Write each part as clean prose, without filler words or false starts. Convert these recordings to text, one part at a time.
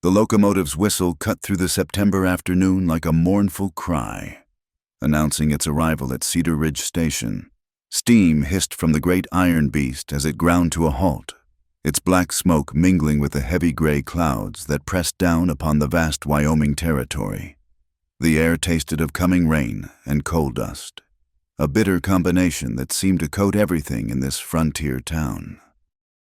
The locomotive's whistle cut through the September afternoon like a mournful cry, announcing its arrival at Cedar Ridge Station. Steam hissed from the great iron beast as it ground to a halt, its black smoke mingling with the heavy gray clouds that pressed down upon the vast Wyoming territory. The air tasted of coming rain and coal dust, a bitter combination that seemed to coat everything in this frontier town.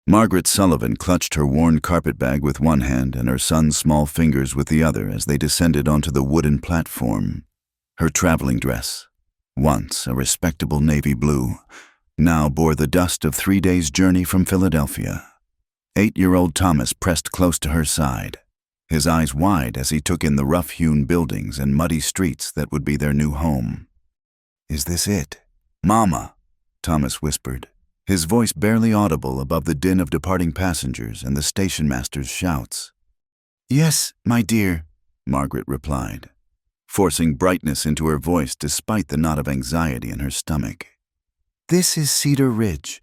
Margaret Sullivan clutched her worn carpetbag with one hand and her son's small fingers with the other as they descended onto the wooden platform. Her traveling dress, once a respectable navy blue, now bore the dust of 3 days' journey from Philadelphia. 8-year-old Thomas pressed close to her side, his eyes wide as he took in the rough-hewn buildings and muddy streets that would be their new home. "Is this it?" "Mama," Thomas whispered, his voice barely audible above the din of departing passengers and the station master's shouts. "Yes, my dear," Margaret replied, forcing brightness into her voice despite the knot of anxiety in her stomach. "This is Cedar Ridge."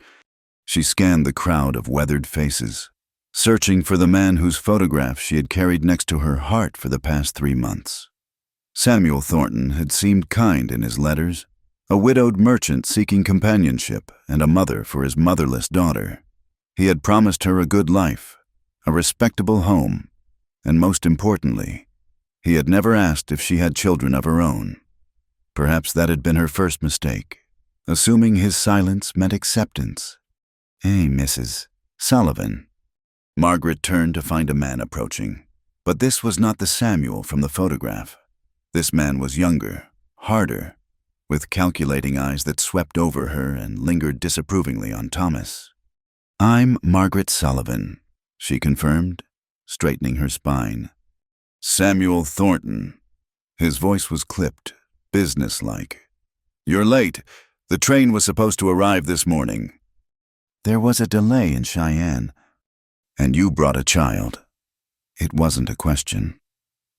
She scanned the crowd of weathered faces, searching for the man whose photograph she had carried next to her heart for the past 3 months. Samuel Thornton had seemed kind in his letters, a widowed merchant seeking companionship and a mother for his motherless daughter. He had promised her a good life, a respectable home, and most importantly, he had never asked if she had children of her own. Perhaps that had been her first mistake, assuming his silence meant acceptance. "Hey, Mrs. Sullivan." Margaret turned to find a man approaching, but this was not the Samuel from the photograph. This man was younger, harder, with calculating eyes that swept over her and lingered disapprovingly on Thomas. "I'm Margaret Sullivan," she confirmed, straightening her spine. "Samuel Thornton." His voice was clipped, businesslike. "You're late. The train was supposed to arrive this morning." "There was a delay in Cheyenne." "And you brought a child." It wasn't a question.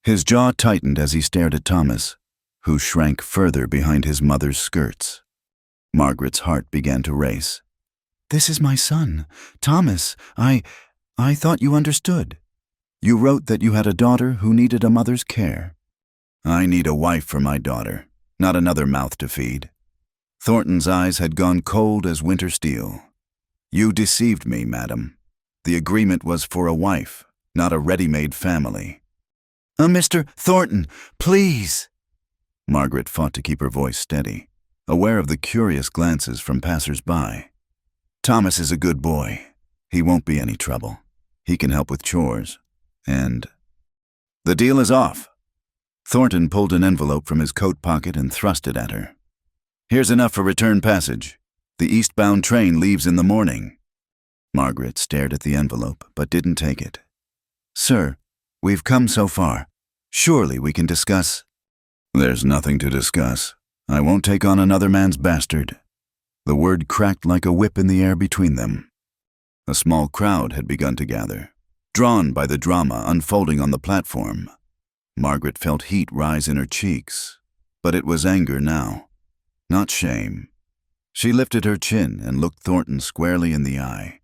His jaw tightened as he stared at Thomas, who shrank further behind his mother's skirts. Margaret's heart began to race. "This is my son, Thomas. I thought you understood. You wrote that you had a daughter who needed a mother's care." "I need a wife for my daughter, not another mouth to feed." Thornton's eyes had gone cold as winter steel. "You deceived me, madam. The agreement was for a wife, not a ready-made family." Mr. Thornton, please." Margaret fought to keep her voice steady, aware of the curious glances from passers-by. "Thomas is a good boy. He won't be any trouble. He can help with chores. And the deal is off." Thornton pulled an envelope from his coat pocket and thrust it at her. "Here's enough for return passage. The eastbound train leaves in the morning." Margaret stared at the envelope, but didn't take it. "Sir, we've come so far. Surely we can discuss—" "There's nothing to discuss. I won't take on another man's bastard." The word cracked like a whip in the air between them. A small crowd had begun to gather, drawn by the drama unfolding on the platform. Margaret felt heat rise in her cheeks, but it was anger now, not shame. She lifted her chin and looked Thornton squarely in the eye.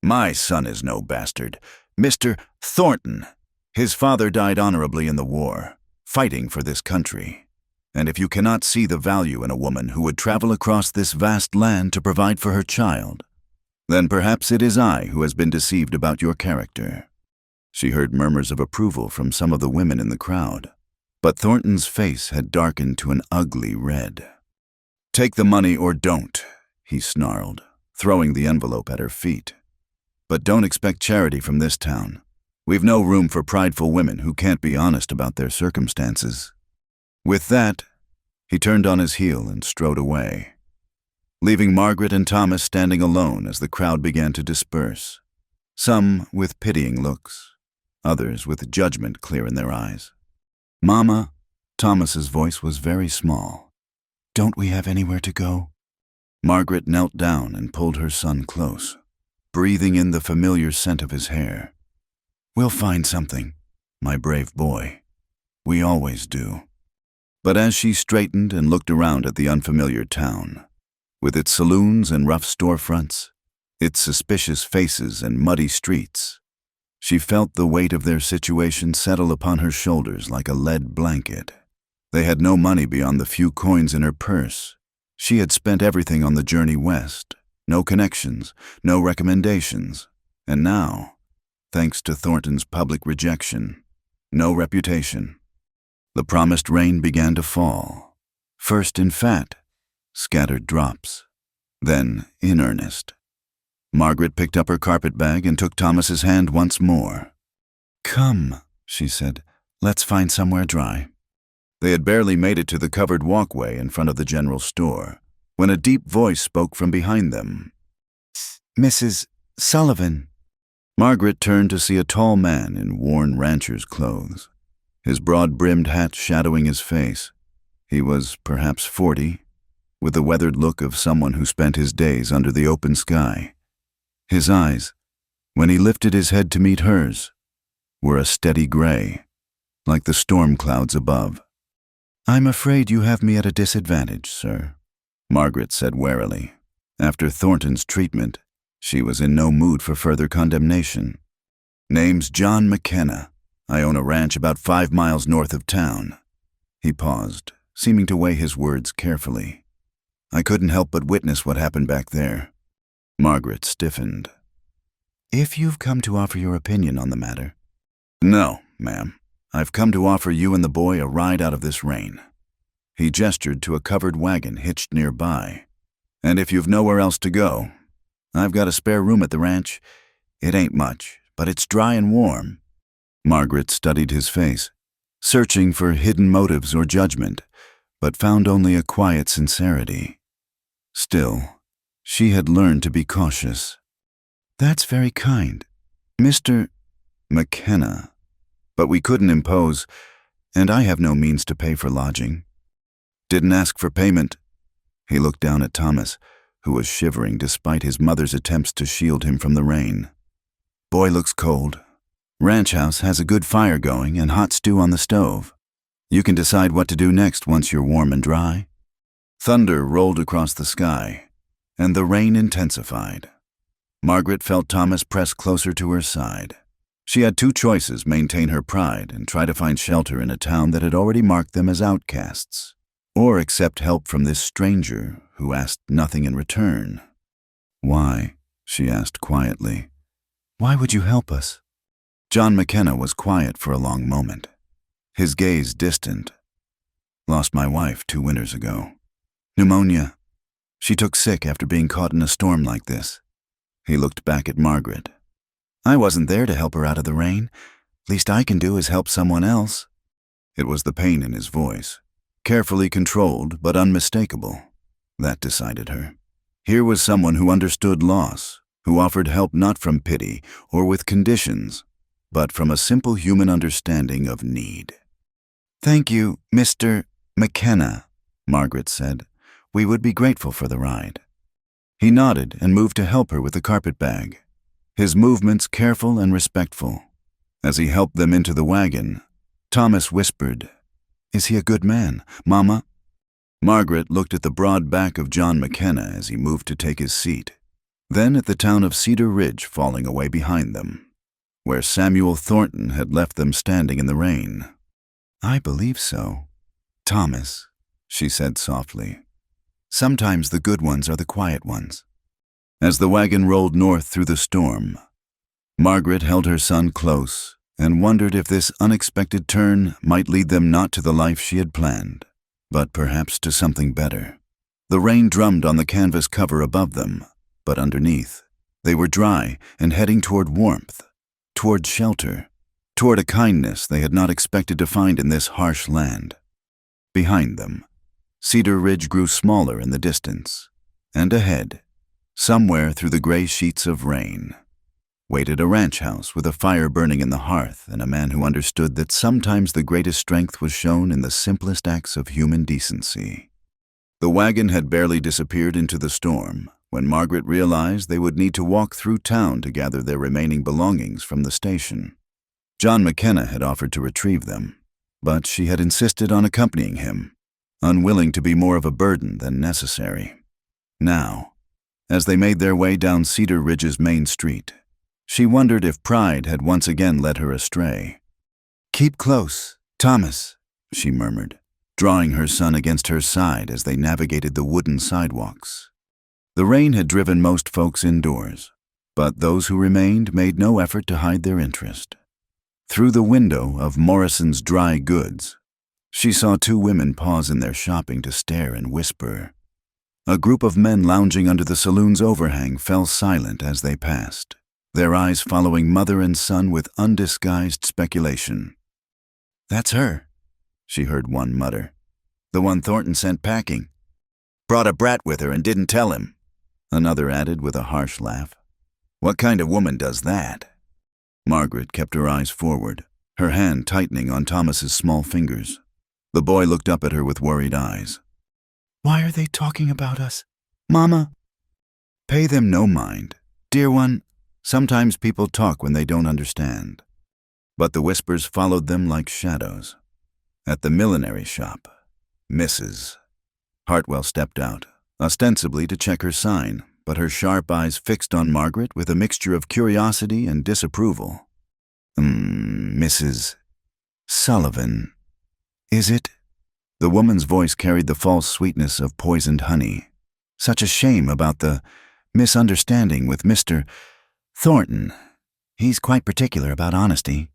"My son is no bastard. Mr. Thornton. His father died honorably in the war, fighting for this country. And if you cannot see the value in a woman who would travel across this vast land to provide for her child, then perhaps it is I who has been deceived about your character." She heard murmurs of approval from some of the women in the crowd, but Thornton's face had darkened to an ugly red. "Take the money or don't," he snarled, throwing the envelope at her feet. "But don't expect charity from this town. We've no room for prideful women who can't be honest about their circumstances." With that, he turned on his heel and strode away, leaving Margaret and Thomas standing alone as the crowd began to disperse, some with pitying looks, others with judgment clear in their eyes. "Mama," Thomas's voice was very small. "Don't we have anywhere to go?" Margaret knelt down and pulled her son close, breathing in the familiar scent of his hair. "We'll find something, my brave boy. We always do." But as she straightened and looked around at the unfamiliar town, with its saloons and rough storefronts, its suspicious faces and muddy streets, She felt the weight of their situation settle upon her shoulders like a lead blanket. They had no money beyond the few coins in her purse. She had spent everything on the journey west. No connections, no recommendations. And now, thanks to Thornton's public rejection, no reputation. The promised rain began to fall. First in fat, scattered drops. Then in earnest. Margaret picked up her carpet bag and took Thomas's hand once more. "Come," she said, "let's find somewhere dry." They had barely made it to the covered walkway in front of the general store when a deep voice spoke from behind them. "Mrs. Sullivan." Margaret turned to see a tall man in worn rancher's clothes, his broad-brimmed hat shadowing his face. He was perhaps 40, with the weathered look of someone who spent his days under the open sky. His eyes, when he lifted his head to meet hers, were a steady gray, like the storm clouds above. "I'm afraid you have me at a disadvantage, sir," Margaret said warily. After Thornton's treatment, she was in no mood for further condemnation. "Name's John McKenna. I own a ranch about 5 miles north of town." He paused, seeming to weigh his words carefully. "I couldn't help but witness what happened back there." Margaret stiffened. "If you've come to offer your opinion on the matter—" "No, ma'am. I've come to offer you and the boy a ride out of this rain." He gestured to a covered wagon hitched nearby. "And if you've nowhere else to go, I've got a spare room at the ranch. It ain't much, but it's dry and warm." Margaret studied his face, searching for hidden motives or judgment, but found only a quiet sincerity. Still, she had learned to be cautious. "That's very kind, Mr. McKenna, but we couldn't impose, and I have no means to pay for lodging." "Didn't ask for payment." He looked down at Thomas, who was shivering despite his mother's attempts to shield him from the rain. "Boy looks cold. Ranch house has a good fire going and hot stew on the stove. You can decide what to do next once you're warm and dry." Thunder rolled across the sky, and the rain intensified. Margaret felt Thomas press closer to her side. She had two choices: maintain her pride and try to find shelter in a town that had already marked them as outcasts, or accept help from this stranger who asked nothing in return. "Why?" she asked quietly. "Why would you help us?" John McKenna was quiet for a long moment, his gaze distant. "Lost my wife 2 winters ago. Pneumonia. She took sick after being caught in a storm like this." He looked back at Margaret. "I wasn't there to help her out of the rain. Least I can do is help someone else." It was the pain in his voice, carefully controlled but unmistakable, that decided her. Here was someone who understood loss, who offered help not from pity or with conditions, but from a simple human understanding of need. "Thank you, Mr. McKenna," Margaret said. "We would be grateful for the ride." He nodded and moved to help her with the carpet bag, his movements careful and respectful. As he helped them into the wagon, Thomas whispered, "Is he a good man, Mama?" Margaret looked at the broad back of John McKenna as he moved to take his seat, then at the town of Cedar Ridge falling away behind them, where Samuel Thornton had left them standing in the rain. "I believe so, Thomas," she said softly. "Sometimes the good ones are the quiet ones." As the wagon rolled north through the storm, Margaret held her son close and wondered if this unexpected turn might lead them not to the life she had planned, but perhaps to something better. The rain drummed on the canvas cover above them, but underneath, they were dry and heading toward warmth, toward shelter, toward a kindness they had not expected to find in this harsh land. Behind them, Cedar Ridge grew smaller in the distance, and ahead, somewhere through the gray sheets of rain, waited a ranch house with a fire burning in the hearth and a man who understood that sometimes the greatest strength was shown in the simplest acts of human decency. The wagon had barely disappeared into the storm when Margaret realized they would need to walk through town to gather their remaining belongings from the station. John McKenna had offered to retrieve them, but she had insisted on accompanying him, unwilling to be more of a burden than necessary. Now, as they made their way down Cedar Ridge's main street, She wondered if pride had once again led her astray. "Keep close, Thomas," she murmured, drawing her son against her side as they navigated the wooden sidewalks. The rain had driven most folks indoors, but those who remained made no effort to hide their interest. Through the window of Morrison's Dry Goods, she saw two women pause in their shopping to stare and whisper. A group of men lounging under the saloon's overhang fell silent as they passed, their eyes following mother and son with undisguised speculation. "That's her," she heard one mutter. "The one Thornton sent packing. Brought a brat with her and didn't tell him," another added with a harsh laugh. "What kind of woman does that?" Margaret kept her eyes forward, her hand tightening on Thomas's small fingers. The boy looked up at her with worried eyes. "Why are they talking about us, Mama?" "Pay them no mind. Dear one, sometimes people talk when they don't understand." But the whispers followed them like shadows. At the millinery shop, Mrs. Hartwell stepped out, ostensibly to check her sign, but her sharp eyes fixed on Margaret with a mixture of curiosity and disapproval. "Mrs. Sullivan, is it?" The woman's voice carried the false sweetness of poisoned honey. "Such a shame about the misunderstanding with Mr. Thornton. He's quite particular about honesty."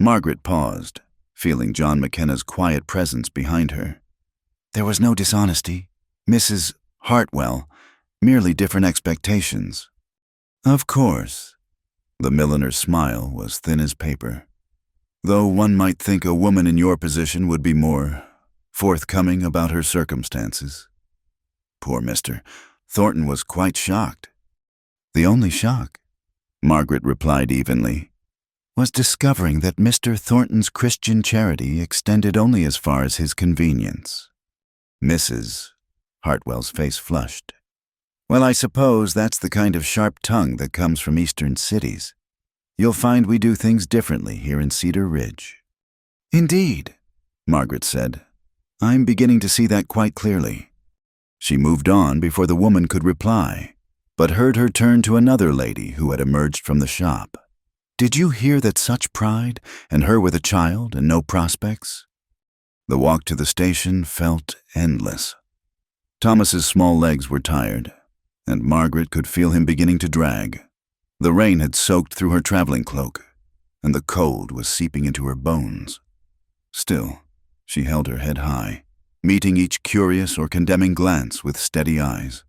Margaret paused, feeling John McKenna's quiet presence behind her. "There was no dishonesty, Mrs. Hartwell, merely different expectations." "Of course." The milliner's smile was thin as paper. "Though one might think a woman in your position would be more forthcoming about her circumstances." Poor Mr. Thornton was quite shocked. "The only shock," Margaret replied evenly, "was discovering that Mr. Thornton's Christian charity extended only as far as his convenience." Mrs. Hartwell's face flushed. "Well, I suppose that's the kind of sharp tongue that comes from eastern cities. You'll find we do things differently here in Cedar Ridge." "Indeed," Margaret said. "I'm beginning to see that quite clearly." She moved on before the woman could reply, but heard her turn to another lady who had emerged from the shop. "Did you hear that such pride, and her with a child and no prospects?" The walk to the station felt endless. Thomas's small legs were tired, and Margaret could feel him beginning to drag. The rain had soaked through her traveling cloak, and the cold was seeping into her bones. Still, she held her head high, meeting each curious or condemning glance with steady eyes.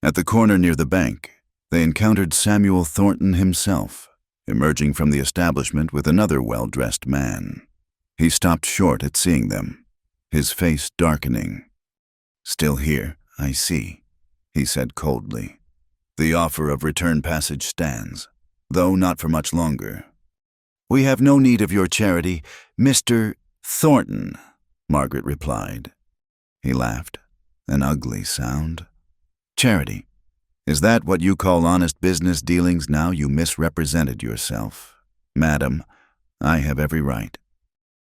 At the corner near the bank, they encountered Samuel Thornton himself, emerging from the establishment with another well-dressed man. He stopped short at seeing them, his face darkening. "Still here, I see," he said coldly. "The offer of return passage stands, though not for much longer." "We have no need of your charity, Mr. Thornton," Margaret replied. He laughed, an ugly sound. "Charity? Is that what you call honest business dealings now you misrepresented yourself? Madam, I have every right."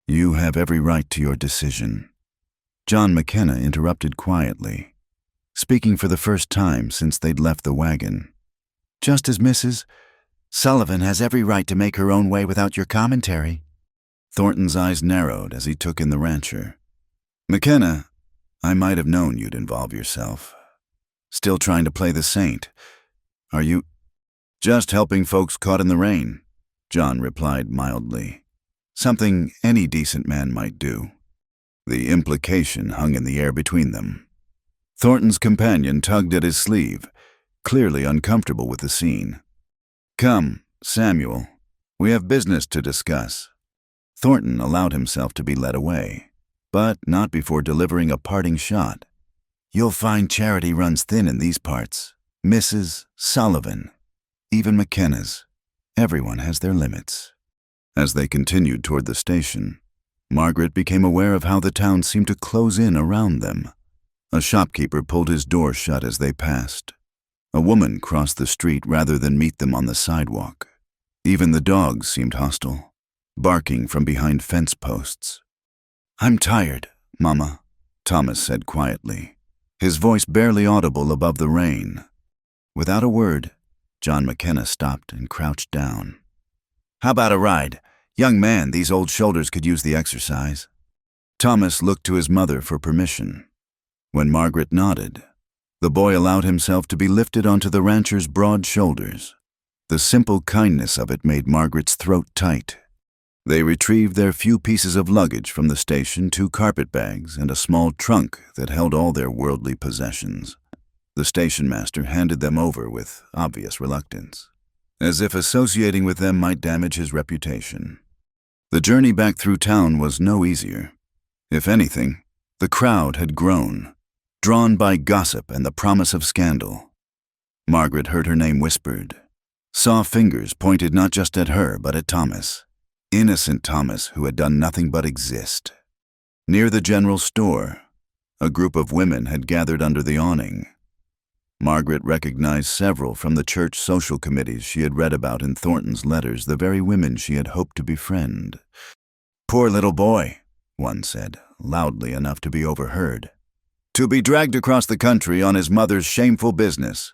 "You have every right to your decision." John McKenna interrupted quietly, speaking for the first time since they'd left the wagon. "Just as Mrs. Sullivan has every right to make her own way without your commentary." Thornton's eyes narrowed as he took in the rancher. "McKenna, I might have known you'd involve yourself. Still trying to play the saint. Are you?" "Just helping folks caught in the rain," John replied mildly. "Something any decent man might do." The implication hung in the air between them. Thornton's companion tugged at his sleeve, clearly uncomfortable with the scene. "Come, Samuel, we have business to discuss." Thornton allowed himself to be led away, but not before delivering a parting shot. "You'll find charity runs thin in these parts, Mrs. Sullivan. Even McKenna's. Everyone has their limits." As they continued toward the station, Margaret became aware of how the town seemed to close in around them. A shopkeeper pulled his door shut as they passed. A woman crossed the street rather than meet them on the sidewalk. Even the dogs seemed hostile, barking from behind fence posts. "I'm tired, Mama," Thomas said quietly, his voice barely audible above the rain. Without a word, John McKenna stopped and crouched down. "How about a ride? Young man, these old shoulders could use the exercise." Thomas looked to his mother for permission. When Margaret nodded, the boy allowed himself to be lifted onto the rancher's broad shoulders. The simple kindness of it made Margaret's throat tight. They retrieved their few pieces of luggage from the station, 2 carpet bags and a small trunk that held all their worldly possessions. The station master handed them over with obvious reluctance, as if associating with them might damage his reputation. The journey back through town was no easier. If anything, the crowd had grown, drawn by gossip and the promise of scandal. Margaret heard her name whispered, saw fingers pointed not just at her but at Thomas. Innocent Thomas, who had done nothing but exist. Near the general store, a group of women had gathered under the awning. Margaret recognized several from the church social committees she had read about in Thornton's letters, the very women she had hoped to befriend. "Poor little boy," one said, loudly enough to be overheard. "To be dragged across the country on his mother's shameful business."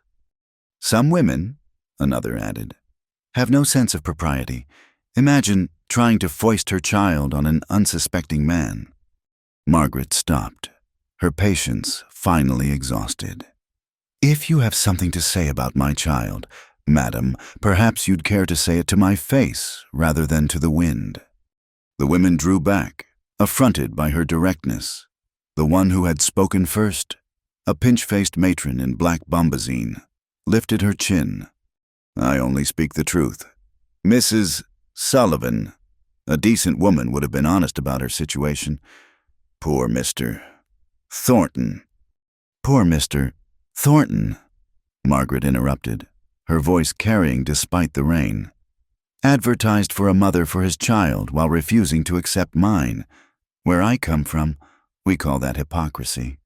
"Some women," another added, "have no sense of propriety. Imagine trying to foist her child on an unsuspecting man." Margaret stopped, her patience finally exhausted. "If you have something to say about my child, madam, perhaps you'd care to say it to my face rather than to the wind." The women drew back, affronted by her directness. The one who had spoken first, a pinch-faced matron in black bombazine, lifted her chin. "I only speak the truth. Mrs. Sullivan, a decent woman, would have been honest about her situation. Poor Mr. Thornton." "Poor Mr. Thornton," Margaret interrupted, her voice carrying despite the rain. "Advertised for a mother for his child while refusing to accept mine. Where I come from, we call that hypocrisy."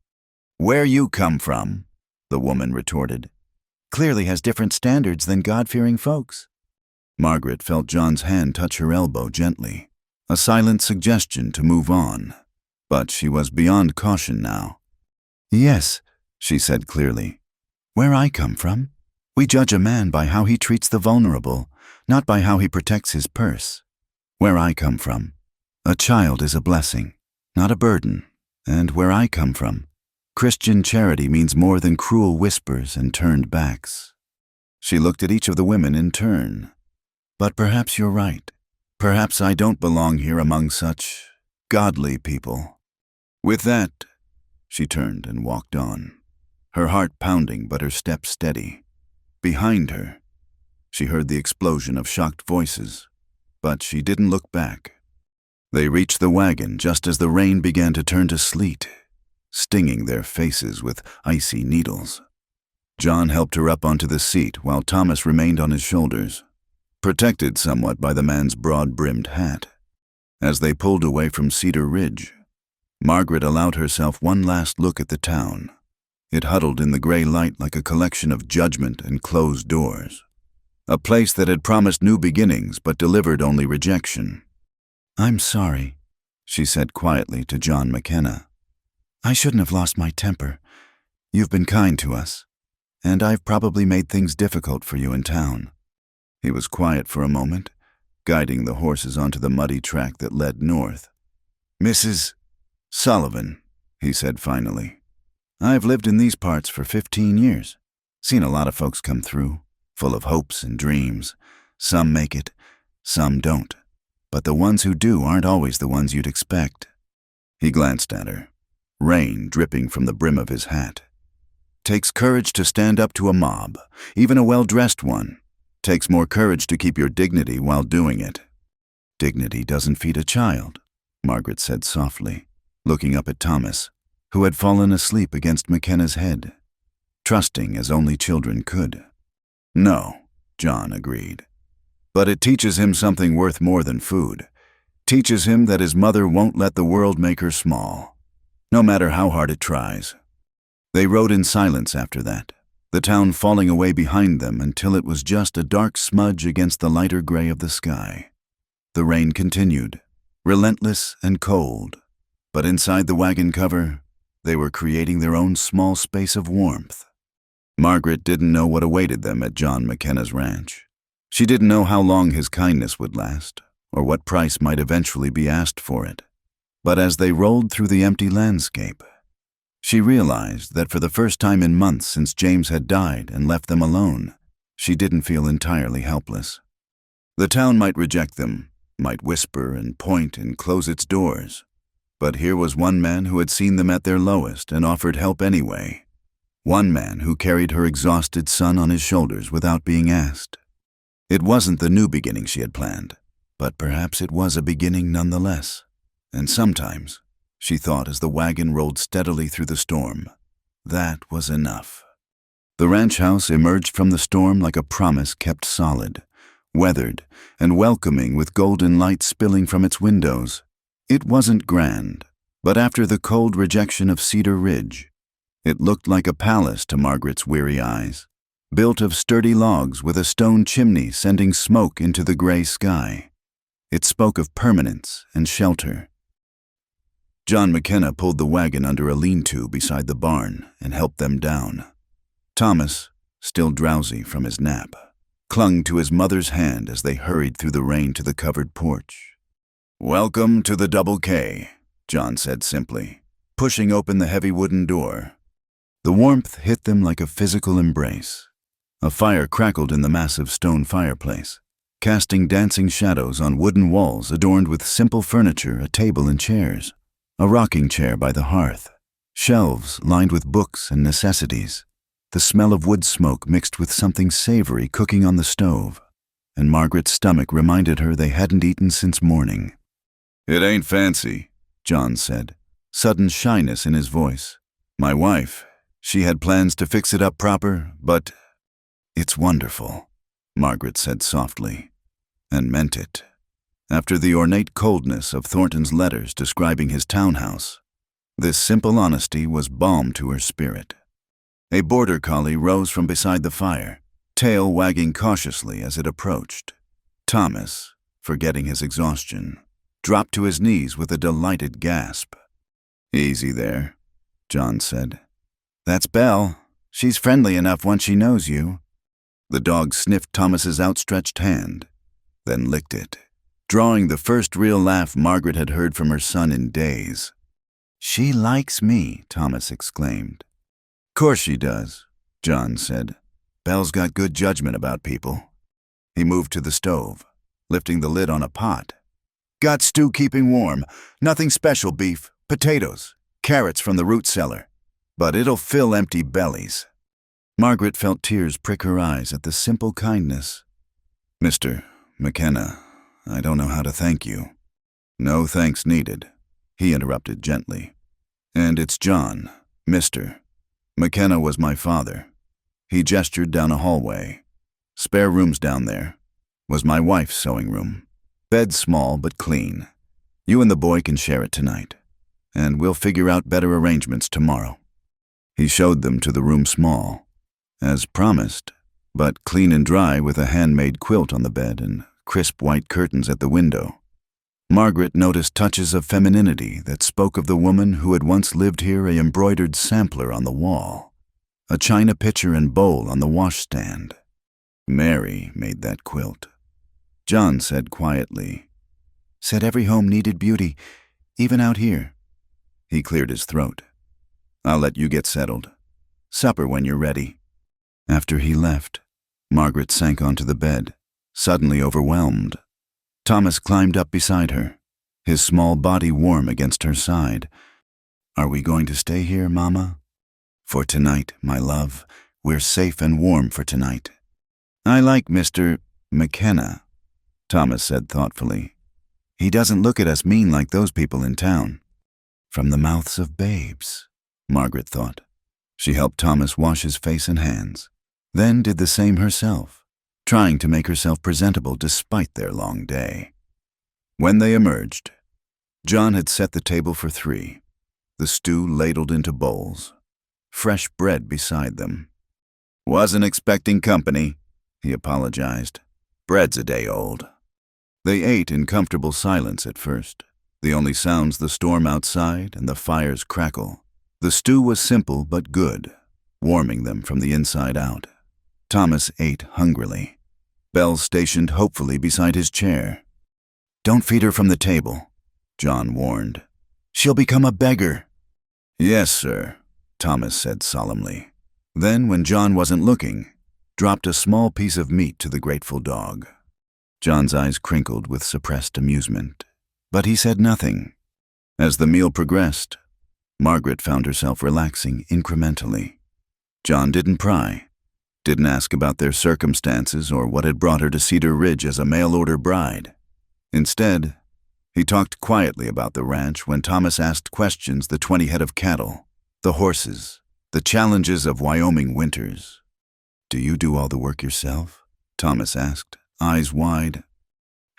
"Where you come from," the woman retorted, "clearly has different standards than God-fearing folks." Margaret felt John's hand touch her elbow gently, a silent suggestion to move on. But she was beyond caution now. "Yes," she said clearly. "Where I come from, we judge a man by how he treats the vulnerable, not by how he protects his purse. Where I come from, a child is a blessing, not a burden. And where I come from, Christian charity means more than cruel whispers and turned backs." She looked at each of the women in turn. "But perhaps you're right. Perhaps I don't belong here among such godly people." With that, she turned and walked on, her heart pounding but her step steady. Behind her, she heard the explosion of shocked voices, but she didn't look back. They reached the wagon just as the rain began to turn to sleet, stinging their faces with icy needles. John helped her up onto the seat while Thomas remained on his shoulders, protected somewhat by the man's broad-brimmed hat. As they pulled away from Cedar Ridge, Margaret allowed herself one last look at the town. It huddled in the gray light like a collection of judgment and closed doors. A place that had promised new beginnings but delivered only rejection. "I'm sorry," she said quietly to John McKenna. "I shouldn't have lost my temper. You've been kind to us, and I've probably made things difficult for you in town." He was quiet for a moment, guiding the horses onto the muddy track that led north. "Mrs. Sullivan," he said finally, "I've lived in these parts for 15 years. Seen a lot of folks come through, full of hopes and dreams. Some make it, some don't. But the ones who do aren't always the ones you'd expect." He glanced at her, rain dripping from the brim of his hat. "Takes courage to stand up to a mob, even a well-dressed one. Takes more courage to keep your dignity while doing it." "Dignity doesn't feed a child," Margaret said softly, looking up at Thomas, who had fallen asleep against McKenna's head, trusting as only children could. "No," John agreed. "But it teaches him something worth more than food. Teaches him that his mother won't let the world make her small, no matter how hard it tries." They rode in silence after that, the town falling away behind them until it was just a dark smudge against the lighter gray of the sky. The rain continued, relentless and cold, but inside the wagon cover, they were creating their own small space of warmth. Margaret didn't know what awaited them at John McKenna's ranch. She didn't know how long his kindness would last, or what price might eventually be asked for it. But as they rolled through the empty landscape, she realized that for the first time in months since James had died and left them alone, she didn't feel entirely helpless. The town might reject them, might whisper and point and close its doors, but here was one man who had seen them at their lowest and offered help anyway. One man who carried her exhausted son on his shoulders without being asked. It wasn't the new beginning she had planned, but perhaps it was a beginning nonetheless. And sometimes, she thought as the wagon rolled steadily through the storm, that was enough. The ranch house emerged from the storm like a promise kept solid, weathered, and welcoming with golden light spilling from its windows. It wasn't grand, but after the cold rejection of Cedar Ridge, it looked like a palace to Margaret's weary eyes, built of sturdy logs with a stone chimney sending smoke into the gray sky. It spoke of permanence and shelter. John McKenna pulled the wagon under a lean-to beside the barn and helped them down. Thomas, still drowsy from his nap, clung to his mother's hand as they hurried through the rain to the covered porch. "Welcome to the Double K," John said simply, pushing open the heavy wooden door. The warmth hit them like a physical embrace. A fire crackled in the massive stone fireplace, casting dancing shadows on wooden walls adorned with simple furniture, a table and chairs, a rocking chair by the hearth, shelves lined with books and necessities, the smell of wood smoke mixed with something savory cooking on the stove, and Margaret's stomach reminded her they hadn't eaten since morning. "It ain't fancy," John said, sudden shyness in his voice. "My wife, she had plans to fix it up proper, but—" "It's wonderful," Margaret said softly, and meant it. After the ornate coldness of Thornton's letters describing his townhouse, this simple honesty was balm to her spirit. A border collie rose from beside the fire, tail wagging cautiously as it approached. Thomas, forgetting his exhaustion, dropped to his knees with a delighted gasp. "Easy there," John said. "That's Belle. She's friendly enough once she knows you." The dog sniffed Thomas's outstretched hand, then licked it, drawing the first real laugh Margaret had heard from her son in days. "She likes me," Thomas exclaimed. "Course she does," John said. "Belle's got good judgment about people." He moved to the stove, lifting the lid on a pot. "Got stew keeping warm. Nothing special beef, potatoes, carrots from the root cellar. But it'll fill empty bellies." Margaret felt tears prick her eyes at the simple kindness. "Mr. McKenna, I don't know how to thank you." "No thanks needed," he interrupted gently. "And it's John, Mr. McKenna was my father." He gestured down a hallway. "Spare rooms down there. Was my wife's sewing room. Bed small but clean. You and the boy can share it tonight, and we'll figure out better arrangements tomorrow." He showed them to the room small, as promised, but clean and dry with a handmade quilt on the bed and crisp white curtains at the window. Margaret noticed touches of femininity that spoke of the woman who had once lived here, a embroidered sampler on the wall, a china pitcher and bowl on the washstand. Mary made that quilt. John said quietly, "Said every home needed beauty, even out here." He cleared his throat. "I'll let you get settled. Supper when you're ready." After he left, Margaret sank onto the bed, suddenly overwhelmed. Thomas climbed up beside her, his small body warm against her side. "Are we going to stay here, Mama?" "For tonight, my love. We're safe and warm for tonight." "I like Mr. McKenna," Thomas said thoughtfully. "He doesn't look at us mean like those people in town." From the mouths of babes, Margaret thought. She helped Thomas wash his face and hands, then did the same herself, trying to make herself presentable despite their long day. When they emerged, John had set the table for 3, the stew ladled into bowls, fresh bread beside them. "Wasn't expecting company," he apologized. "Bread's a day old." They ate in comfortable silence at first, the only sounds the storm outside and the fire's crackle. The stew was simple but good, warming them from the inside out. Thomas ate hungrily. Belle stationed hopefully beside his chair. "Don't feed her from the table," John warned. "She'll become a beggar." "Yes, sir," Thomas said solemnly. Then, when John wasn't looking, dropped a small piece of meat to the grateful dog. John's eyes crinkled with suppressed amusement, but he said nothing. As the meal progressed, Margaret found herself relaxing incrementally. John didn't pry, didn't ask about their circumstances or what had brought her to Cedar Ridge as a mail-order bride. Instead, he talked quietly about the ranch when Thomas asked questions: the 20 head of cattle, the horses, the challenges of Wyoming winters. "Do you do all the work yourself?" Thomas asked, eyes wide.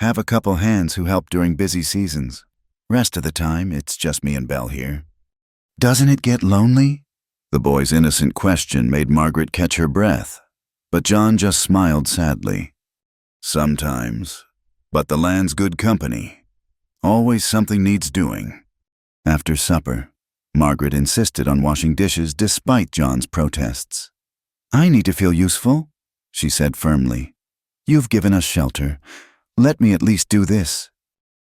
"Have a couple hands who help during busy seasons. Rest of the time, it's just me and Belle here." "Doesn't it get lonely?" The boy's innocent question made Margaret catch her breath, but John just smiled sadly. "Sometimes, but the land's good company. Always something needs doing." After supper, Margaret insisted on washing dishes despite John's protests. "I need to feel useful," she said firmly. "You've given us shelter. Let me at least do this."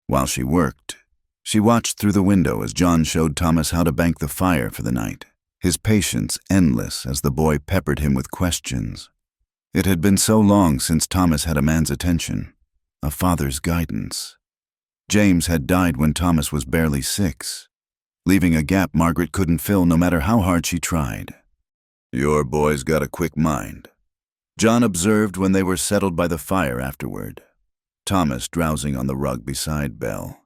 While she worked, she watched through the window as John showed Thomas how to bank the fire for the night, his patience endless as the boy peppered him with questions. It had been so long since Thomas had a man's attention, a father's guidance. James had died when Thomas was barely 6, leaving a gap Margaret couldn't fill no matter how hard she tried. "Your boy's got a quick mind," John observed when they were settled by the fire afterward, Thomas drowsing on the rug beside Belle.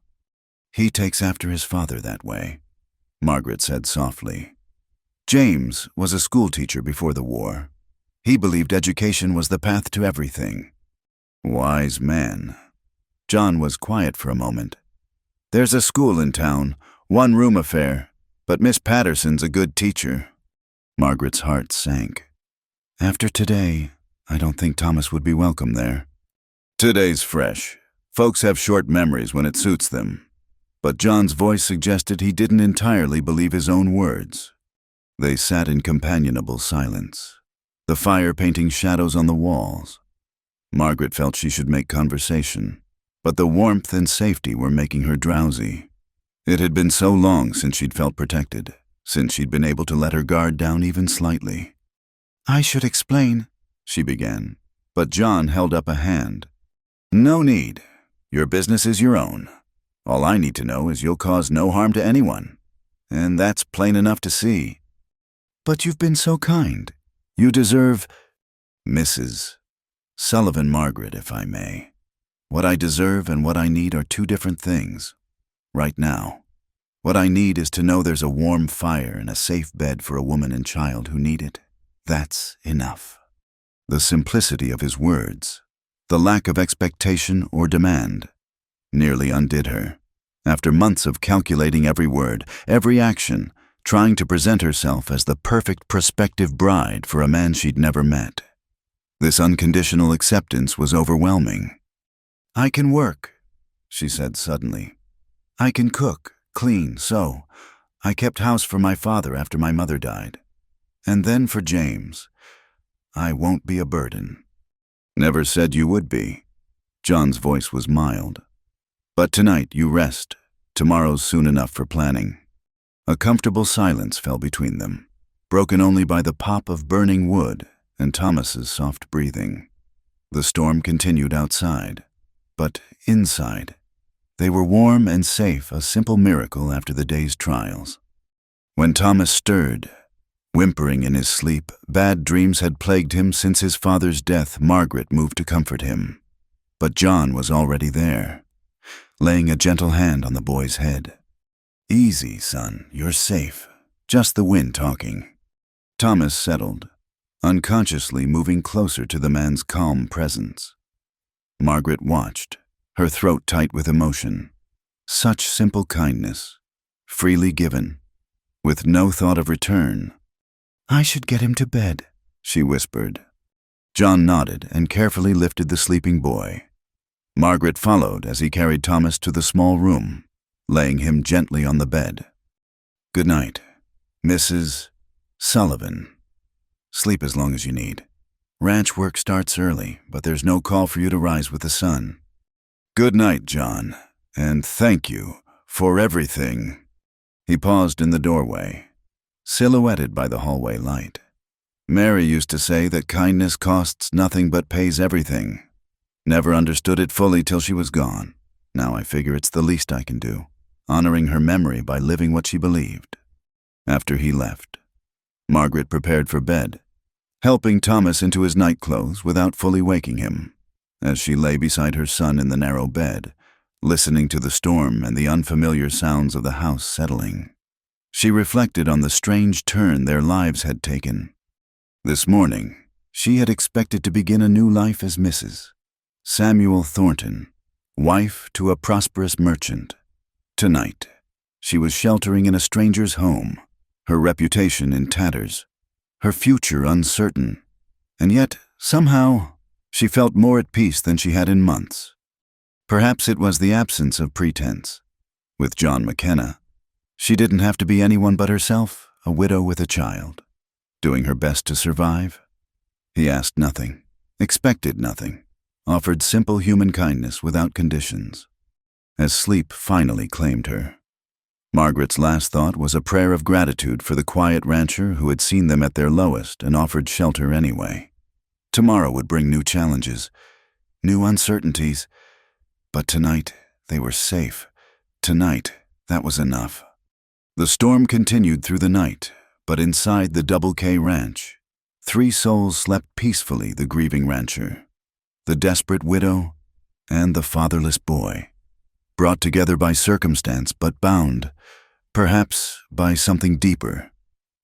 "He takes after his father that way," Margaret said softly. "James was a schoolteacher before the war. He believed education was the path to everything." "Wise man." John was quiet for a moment. "There's a school in town, one-room affair, but Miss Patterson's a good teacher." Margaret's heart sank. "After today, I don't think Thomas would be welcome there." "Today's fresh. Folks have short memories when it suits them." But John's voice suggested he didn't entirely believe his own words. They sat in companionable silence, the fire painting shadows on the walls. Margaret felt she should make conversation, but the warmth and safety were making her drowsy. It had been so long since she'd felt protected, since she'd been able to let her guard down even slightly. "I should explain," she began, but John held up a hand. "No need. Your business is your own. All I need to know is you'll cause no harm to anyone, and that's plain enough to see." "But you've been so kind. You deserve—" "Mrs. Sullivan Margaret, if I may. What I deserve and what I need are two different things. Right now, what I need is to know there's a warm fire and a safe bed for a woman and child who need it. That's enough." The simplicity of his words, the lack of expectation or demand, nearly undid her. After months of calculating every word, every action, trying to present herself as the perfect prospective bride for a man she'd never met, this unconditional acceptance was overwhelming. "I can work," she said suddenly. "I can cook, clean, sew. I kept house for my father after my mother died. And then for James. I won't be a burden." "Never said you would be." John's voice was mild. "But tonight you rest. Tomorrow's soon enough for planning." A comfortable silence fell between them, broken only by the pop of burning wood and Thomas's soft breathing. The storm continued outside, but inside, they were warm and safe, a simple miracle after the day's trials. When Thomas stirred, whimpering in his sleep, bad dreams had plagued him since his father's death. Margaret moved to comfort him, but John was already there, laying a gentle hand on the boy's head. "Easy, son, you're safe. Just the wind talking." Thomas settled, unconsciously moving closer to the man's calm presence. Margaret watched, her throat tight with emotion. Such simple kindness, freely given, with no thought of return. "I should get him to bed," she whispered. John nodded and carefully lifted the sleeping boy. Margaret followed as he carried Thomas to the small room, laying him gently on the bed. "Good night, Mrs. Sullivan." Sleep as long as you need. Ranch work starts early, but there's no call for you to rise with the sun. Good night, John, and thank you for everything." He paused in the doorway, silhouetted by the hallway light. Mary used to say that kindness costs nothing but pays everything. Never understood it fully till she was gone. Now I figure it's the least I can do, honoring her memory by living what she believed. After he left, Margaret prepared for bed, helping Thomas into his nightclothes without fully waking him. As she lay beside her son in the narrow bed, listening to the storm and the unfamiliar sounds of the house settling, she reflected on the strange turn their lives had taken. This morning, she had expected to begin a new life as Mrs. Samuel Thornton, wife to a prosperous merchant. Tonight, she was sheltering in a stranger's home, her reputation in tatters, her future uncertain, and yet, somehow, she felt more at peace than she had in months. Perhaps it was the absence of pretense. With John McKenna, she didn't have to be anyone but herself, a widow with a child, doing her best to survive. He asked nothing, expected nothing, offered simple human kindness without conditions. As sleep finally claimed her, Margaret's last thought was a prayer of gratitude for the quiet rancher who had seen them at their lowest and offered shelter anyway. Tomorrow would bring new challenges, new uncertainties, but tonight they were safe. Tonight, that was enough. The storm continued through the night, but inside the Double K Ranch, 3 souls slept peacefully: the grieving rancher, the desperate widow, and the fatherless boy, brought together by circumstance but bound, perhaps, by something deeper,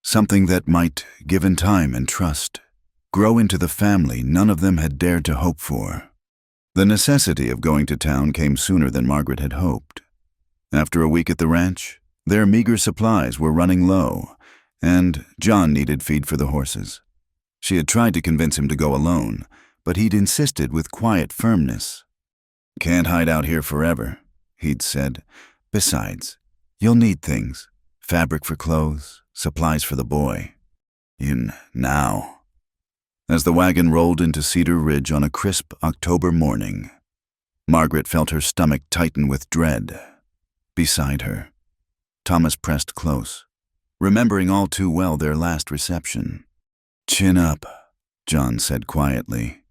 something that might, given time and trust, grow into the family none of them had dared to hope for. The necessity of going to town came sooner than Margaret had hoped. After a week at the ranch, their meager supplies were running low, and John needed feed for the horses. She had tried to convince him to go alone, but he'd insisted with quiet firmness. "Can't hide out here forever," he'd said. "Besides, you'll need things: fabric for clothes, supplies for the boy. Now." As the wagon rolled into Cedar Ridge on a crisp October morning, Margaret felt her stomach tighten with dread. Beside her, Thomas pressed close, remembering all too well their last reception. "Chin up," John said quietly.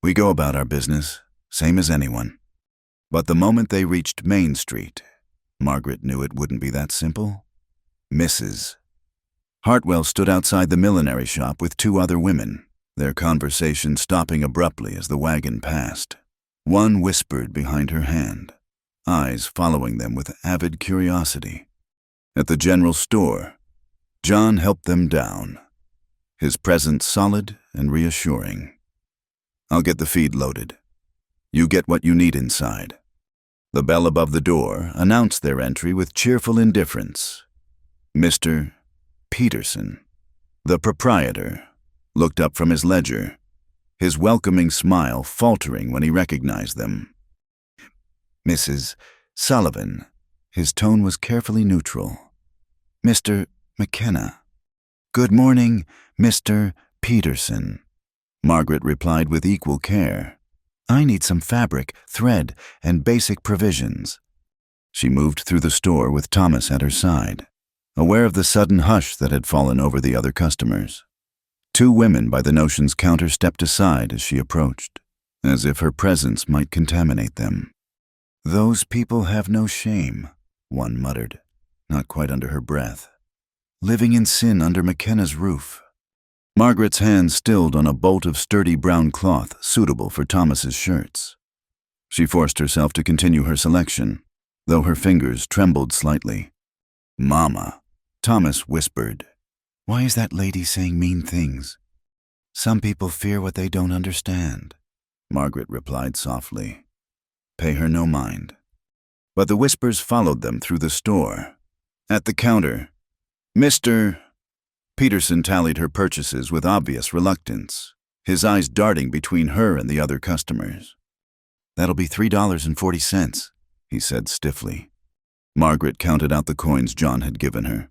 "We go about our business, same as anyone." But the moment they reached Main Street, Margaret knew it wouldn't be that simple. Mrs. Hartwell stood outside the millinery shop with 2 other women, their conversation stopping abruptly as the wagon passed. One whispered behind her hand, eyes following them with avid curiosity. At the general store, John helped them down, his presence solid and reassuring. "I'll get the feed loaded. You get what you need inside." The bell above the door announced their entry with cheerful indifference. Mr. Peterson, the proprietor, looked up from his ledger, his welcoming smile faltering when he recognized them. "Mrs. Sullivan," his tone was carefully neutral. "Mr. McKenna." "Good morning, Mr. Peterson," Margaret replied with equal care. "I need some fabric, thread, and basic provisions." She moved through the store with Thomas at her side, aware of the sudden hush that had fallen over the other customers. 2 women by the notion's counter stepped aside as she approached, as if her presence might contaminate them. "Those people have no shame," one muttered, not quite under her breath. "Living in sin under McKenna's roof." Margaret's hand stilled on a bolt of sturdy brown cloth suitable for Thomas's shirts. She forced herself to continue her selection, though her fingers trembled slightly. "Mama," Thomas whispered. "Why is that lady saying mean things?" "Some people fear what they don't understand," Margaret replied softly. Pay her no mind. But the whispers followed them through the store. At the counter, "Mr. Peterson tallied her purchases with obvious reluctance, his eyes darting between her and the other customers. "That'll be $3.40, he said stiffly. Margaret counted out the coins John had given her,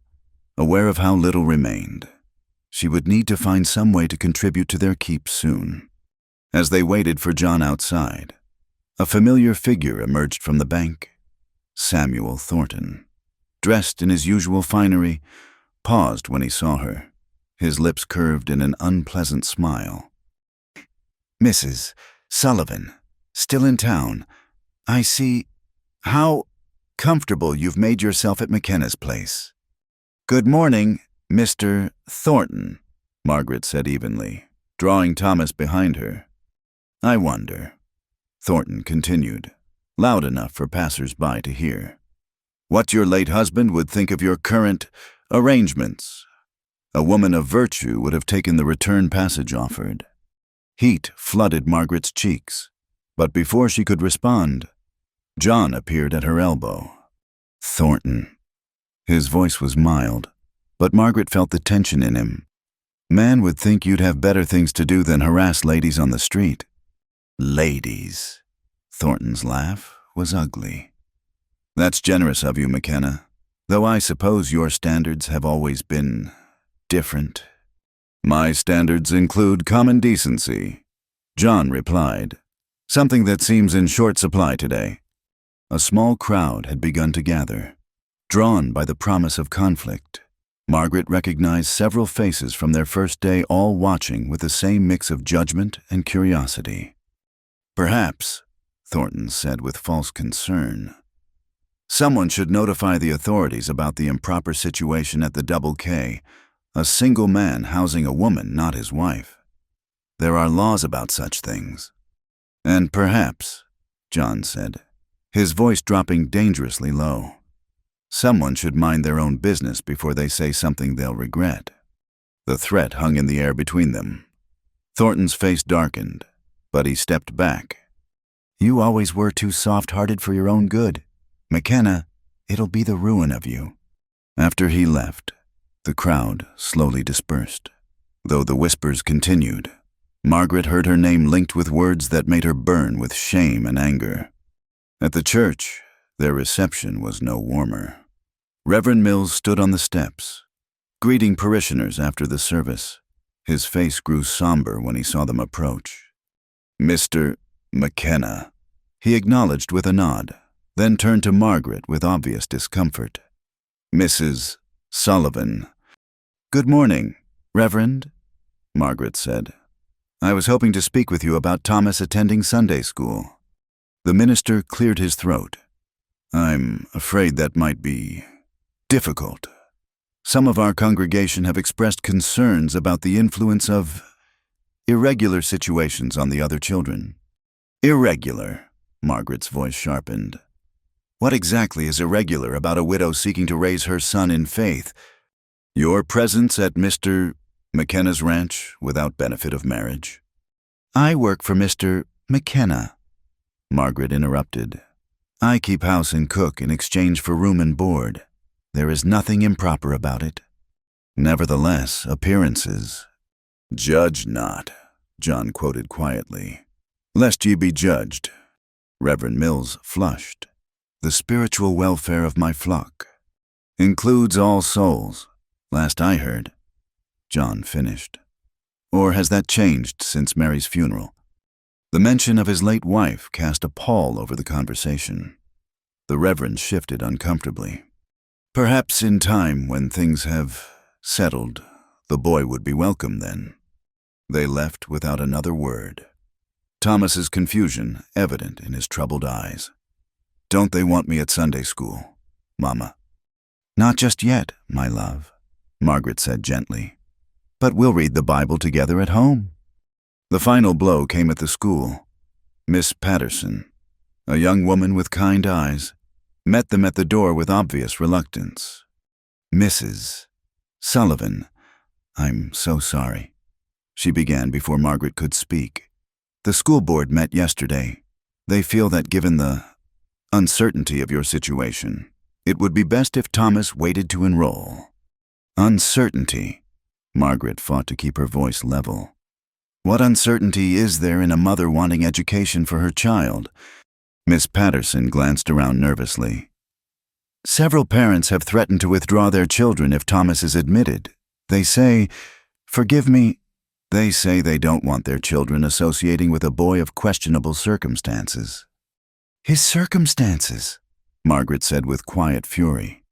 aware of how little remained. She would need to find some way to contribute to their keep soon. As they waited for John outside, a familiar figure emerged from the bank. Samuel Thornton, dressed in his usual finery, paused when he saw her, his lips curved in an unpleasant smile. "Mrs. Sullivan, still in town. I see. How comfortable you've made yourself at McKenna's place." "Good morning, Mr. Thornton," Margaret said evenly, drawing Thomas behind her. "I wonder," Thornton continued, loud enough for passers-by to hear, "what your late husband would think of your current arrangements." A woman of virtue would have taken the return passage offered. Heat flooded Margaret's cheeks, but before she could respond, John appeared at her elbow. "Thornton." His voice was mild, but Margaret felt the tension in him. "Man would think you'd have better things to do than harass ladies on the street." "Ladies." Thornton's laugh was ugly. "That's generous of you, McKenna, though I suppose your standards have always been different." "My standards include common decency," John replied, "something that seems in short supply today." A small crowd had begun to gather. Drawn by the promise of conflict, Margaret recognized several faces from their first day, all watching with the same mix of judgment and curiosity. "Perhaps," Thornton said with false concern, "someone should notify the authorities about the improper situation at the Double K, a single man housing a woman, not his wife. There are laws about such things." "And perhaps," John said, his voice dropping dangerously low, "someone should mind their own business before they say something they'll regret." The threat hung in the air between them. Thornton's face darkened, but he stepped back. "You always were too soft-hearted for your own good. McKenna, it'll be the ruin of you." After he left, the crowd slowly dispersed. Though the whispers continued, Margaret heard her name linked with words that made her burn with shame and anger. At the church, their reception was no warmer. Reverend Mills stood on the steps, greeting parishioners after the service. His face grew somber when he saw them approach. "Mr. McKenna," he acknowledged with a nod, then turned to Margaret with obvious discomfort. "Mrs. Sullivan." "Good morning, Reverend," Margaret said. "I was hoping to speak with you about Thomas attending Sunday school." The minister cleared his throat. "I'm afraid that might be difficult. Some of our congregation have expressed concerns about the influence of irregular situations on the other children." "Irregular?" Margaret's voice sharpened. "What exactly is irregular about a widow seeking to raise her son in faith? Your presence at Mr. McKenna's ranch without benefit of marriage?" "I work for Mr. McKenna," Margaret interrupted. "I keep house and cook in exchange for room and board. There is nothing improper about it." "Nevertheless, appearances." "Judge not," John quoted quietly, "lest ye be judged." Reverend Mills flushed. "The spiritual welfare of my flock includes all souls, last I heard," John finished. "Or has that changed since Mary's funeral?" The mention of his late wife cast a pall over the conversation. The Reverend shifted uncomfortably. "Perhaps in time, when things have settled, the boy would be welcome then." They left without another word, Thomas's confusion evident in his troubled eyes. "Don't they want me at Sunday school, Mama?" "Not just yet, my love," Margaret said gently. "But we'll read the Bible together at home." The final blow came at the school. Miss Patterson, a young woman with kind eyes, met them at the door with obvious reluctance. "Mrs. Sullivan, I'm so sorry," she began before Margaret could speak. "The school board met yesterday. They feel that given the uncertainty of your situation, it would be best if Thomas waited to enroll." "Uncertainty?" Margaret fought to keep her voice level. "What uncertainty is there in a mother wanting education for her child?" Miss Patterson glanced around nervously. "Several parents have threatened to withdraw their children if Thomas is admitted. They say Forgive me. They say they don't want their children associating with a boy of questionable circumstances. His circumstances, Margaret said with quiet fury,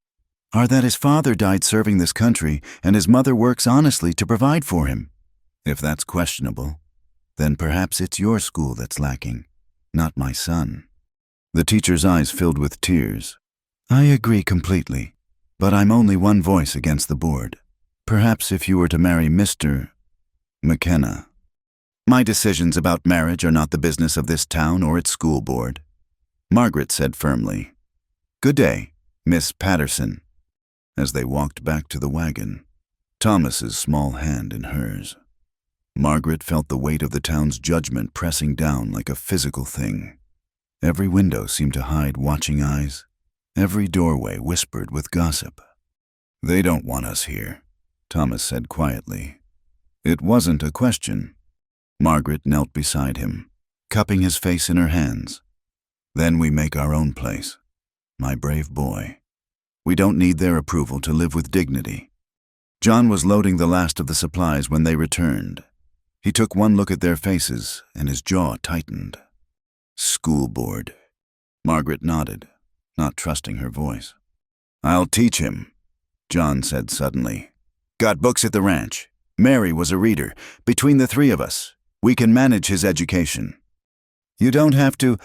are that his father died serving this country and his mother works honestly to provide for him. If that's questionable, then perhaps it's your school that's lacking, not my son. The teacher's eyes filled with tears. I agree completely, but I'm only one voice against the board. Perhaps if you were to marry Mr. McKenna. My decisions about marriage are not the business of this town or its school board, Margaret said firmly. Good day, Miss Patterson. As they walked back to the wagon, Thomas's small hand in hers. Margaret felt the weight of the town's judgment pressing down like a physical thing. Every window seemed to hide watching eyes. Every doorway whispered with gossip. They don't want us here, Thomas said quietly. It wasn't a question. Margaret knelt beside him, cupping his face in her hands. Then we make our own place. My brave boy. We don't need their approval to live with dignity. John was loading the last of the supplies when they returned. He took one look at their faces, and his jaw tightened. School board. Margaret nodded, not trusting her voice. I'll teach him, John said suddenly. Got books at the ranch. Mary was a reader. Between the three of us, we can manage his education. You don't have to.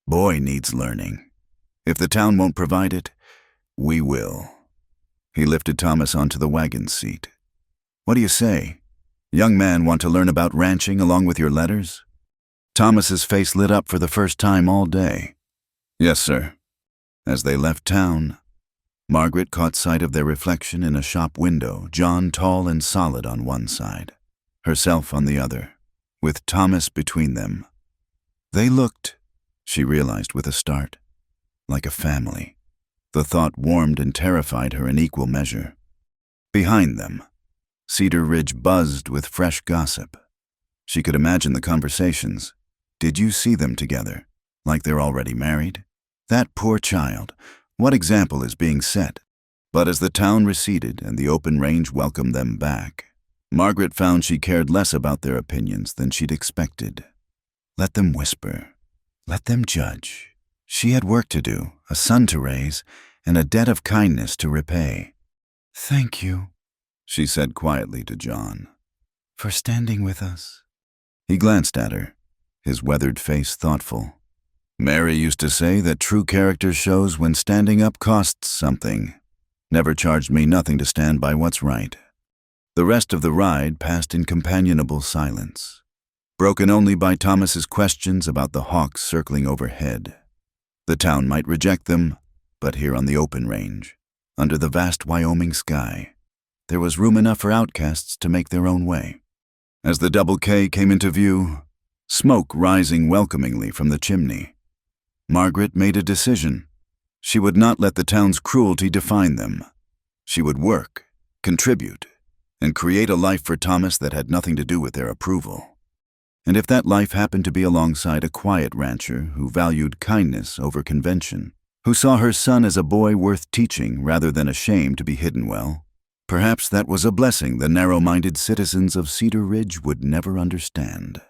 Boy needs learning. If the town won't provide it, we will. He lifted Thomas onto the wagon seat. What do you say? Young man want to learn about ranching along with your letters? Thomas's face lit up for the first time all day. Yes, sir. As they left town, Margaret caught sight of their reflection in a shop window, John tall and solid on one side, herself on the other, with Thomas between them. They looked, she realized with a start, like a family. The thought warmed and terrified her in equal measure. Behind them, Cedar Ridge buzzed with fresh gossip. She could imagine the conversations. Did you see them together? Like they're already married? That poor child. What example is being set? But as the town receded and the open range welcomed them back, Margaret found she cared less about their opinions than she'd expected. Let them whisper. Let them judge. She had work to do, a son to raise, and a debt of kindness to repay. Thank you, she said quietly to John, for standing with us. He glanced at her, his weathered face thoughtful. Mary used to say that true character shows when standing up costs something. Never charged me nothing to stand by what's right. The rest of the ride passed in companionable silence, broken only by Thomas's questions about the hawks circling overhead. The town might reject them, but here on the open range, under the vast Wyoming sky, there was room enough for outcasts to make their own way. As the Double K came into view, smoke rising welcomingly from the chimney, Margaret made a decision. She would not let the town's cruelty define them. She would work, contribute, and create a life for Thomas that had nothing to do with their approval. And if that life happened to be alongside a quiet rancher who valued kindness over convention, who saw her son as a boy worth teaching rather than a shame to be hidden well, perhaps that was a blessing the narrow-minded citizens of Cedar Ridge would never understand.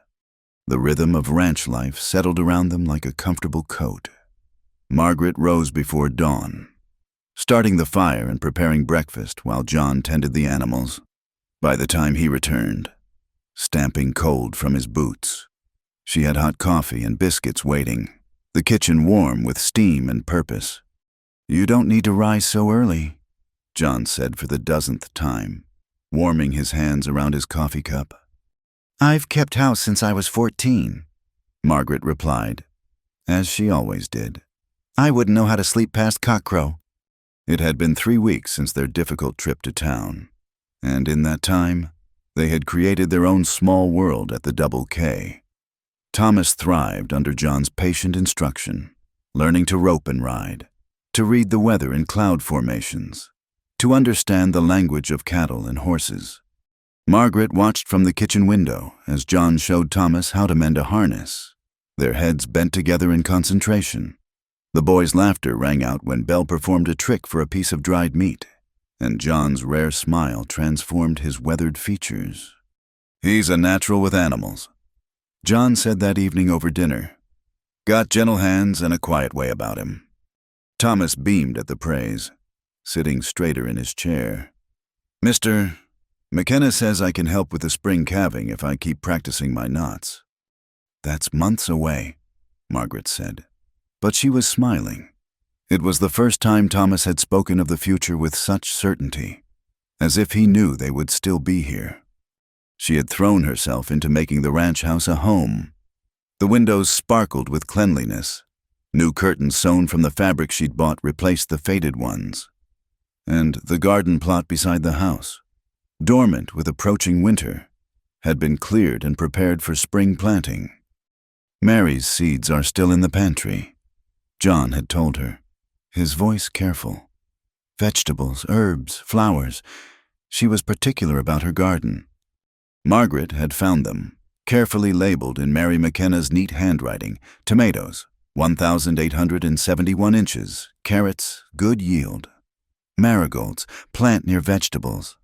The rhythm of ranch life settled around them like a comfortable coat. Margaret rose before dawn, starting the fire and preparing breakfast while John tended the animals. By the time he returned, stamping cold from his boots, she had hot coffee and biscuits waiting, the kitchen warm with steam and purpose. You don't need to rise so early, John said for the dozenth time, warming his hands around his coffee cup. I've kept house since I was 14, Margaret replied, as she always did. I wouldn't know how to sleep past cockcrow. It had been 3 weeks since their difficult trip to town, and in that time, they had created their own small world at the Double K. Thomas thrived under John's patient instruction, learning to rope and ride, to read the weather and cloud formations, to understand the language of cattle and horses. Margaret watched from the kitchen window as John showed Thomas how to mend a harness, their heads bent together in concentration. The boys' laughter rang out when Belle performed a trick for a piece of dried meat, and John's rare smile transformed his weathered features. "He's a natural with animals," John said that evening over dinner. "Got gentle hands and a quiet way about him." Thomas beamed at the praise, sitting straighter in his chair. "Mr. McKenna says I can help with the spring calving if I keep practicing my knots." "That's months away," Margaret said, but she was smiling. It was the first time Thomas had spoken of the future with such certainty, as if he knew they would still be here. She had thrown herself into making the ranch house a home. The windows sparkled with cleanliness. New curtains sewn from the fabric she'd bought replaced the faded ones. And the garden plot beside the house, dormant with approaching winter, had been cleared and prepared for spring planting. "Mary's seeds are still in the pantry," John had told her, his voice careful. Vegetables, herbs, flowers. She was particular about her garden. Margaret had found them, carefully labeled in Mary McKenna's neat handwriting. Tomatoes, 1,871 inches. Carrots, good yield. Marigolds, plant near vegetables.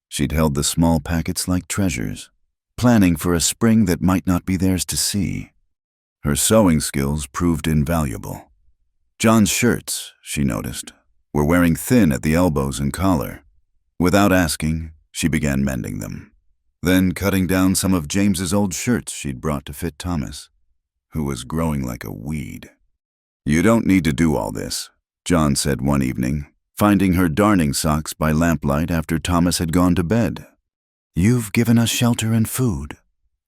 She'd held the small packets like treasures, planning for a spring that might not be theirs to see. Her sewing skills proved invaluable. John's shirts, she noticed, were wearing thin at the elbows and collar. Without asking, she began mending them, then cutting down some of James's old shirts she'd brought to fit Thomas, who was growing like a weed. "You don't need to do all this," John said one evening, finding her darning socks by lamplight after Thomas had gone to bed. "You've given us shelter and food,"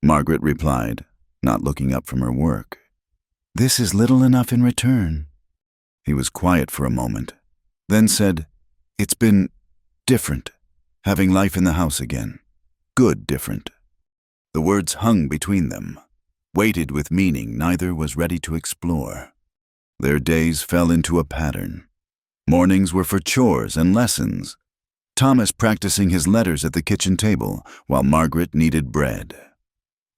Margaret replied, not looking up from her work. "This is little enough in return." He was quiet for a moment, then said, "It's been different, having life in the house again. Good different." The words hung between them, weighted with meaning neither was ready to explore. Their days fell into a pattern. Mornings were for chores and lessons, Thomas practicing his letters at the kitchen table while Margaret kneaded bread.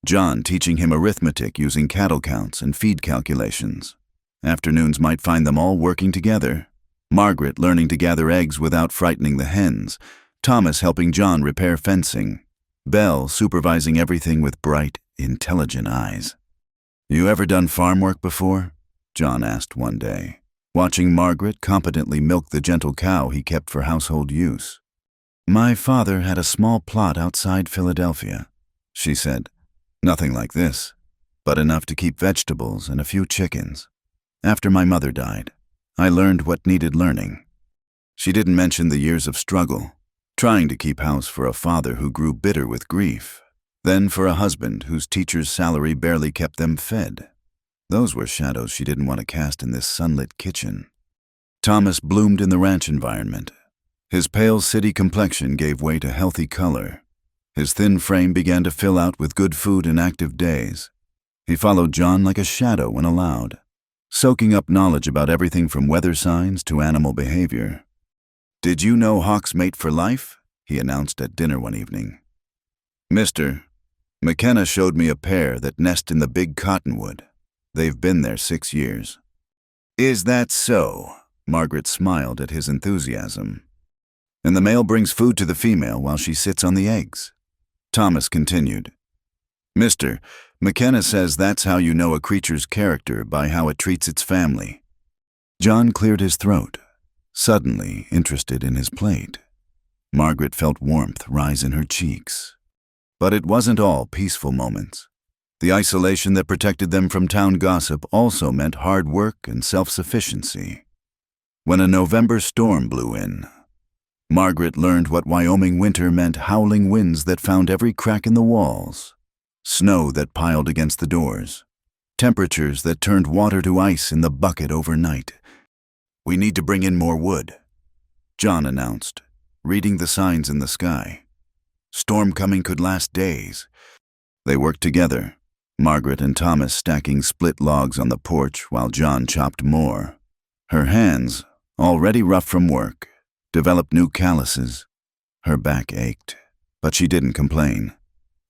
John teaching him arithmetic using cattle counts and feed calculations. Afternoons might find them all working together. Margaret learning to gather eggs without frightening the hens, Thomas helping John repair fencing, Belle supervising everything with bright, intelligent eyes. "You ever done farm work before?" John asked one day, watching Margaret competently milk the gentle cow he kept for household use. "My father had a small plot outside Philadelphia," she said. "Nothing like this, but enough to keep vegetables and a few chickens. After my mother died, I learned what needed learning." She didn't mention the years of struggle, trying to keep house for a father who grew bitter with grief, then for a husband whose teacher's salary barely kept them fed. Those were shadows she didn't want to cast in this sunlit kitchen. Thomas bloomed in the ranch environment. His pale city complexion gave way to healthy color. His thin frame began to fill out with good food and active days. He followed John like a shadow when allowed, soaking up knowledge about everything from weather signs to animal behavior. "Did you know hawks mate for life?" he announced at dinner one evening. "Mr. McKenna showed me a pair that nest in the big cottonwood. They've been there 6 years." "Is that so?" Margaret smiled at his enthusiasm. "And the male brings food to the female while she sits on the eggs." Thomas continued, "Mr. McKenna says that's how you know a creature's character, by how it treats its family." John cleared his throat, suddenly interested in his plate. Margaret felt warmth rise in her cheeks. But it wasn't all peaceful moments. The isolation that protected them from town gossip also meant hard work and self-sufficiency. When a November storm blew in, Margaret learned what Wyoming winter meant: howling winds that found every crack in the walls, snow that piled against the doors, temperatures that turned water to ice in the bucket overnight. "We need to bring in more wood," John announced, reading the signs in the sky. Storm coming could last days. They worked together, Margaret and Thomas stacking split logs on the porch while John chopped more. Her hands, already rough from work, developed new calluses. Her back ached, but she didn't complain.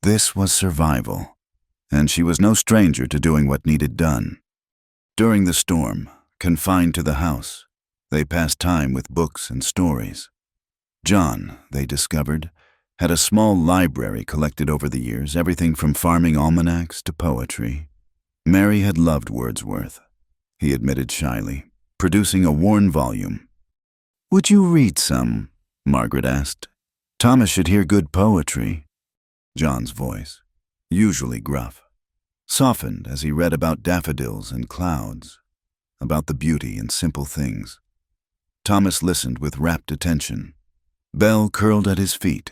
This was survival, and she was no stranger to doing what needed done. During the storm, confined to the house, they passed time with books and stories. John, they discovered, had a small library collected over the years, everything from farming almanacs to poetry. Mary had loved Wordsworth, he admitted shyly, producing a worn volume. "Would you read some?" Margaret asked. "Thomas should hear good poetry." John's voice, usually gruff, softened as he read about daffodils and clouds, about the beauty in simple things. Thomas listened with rapt attention. Belle curled at his feet.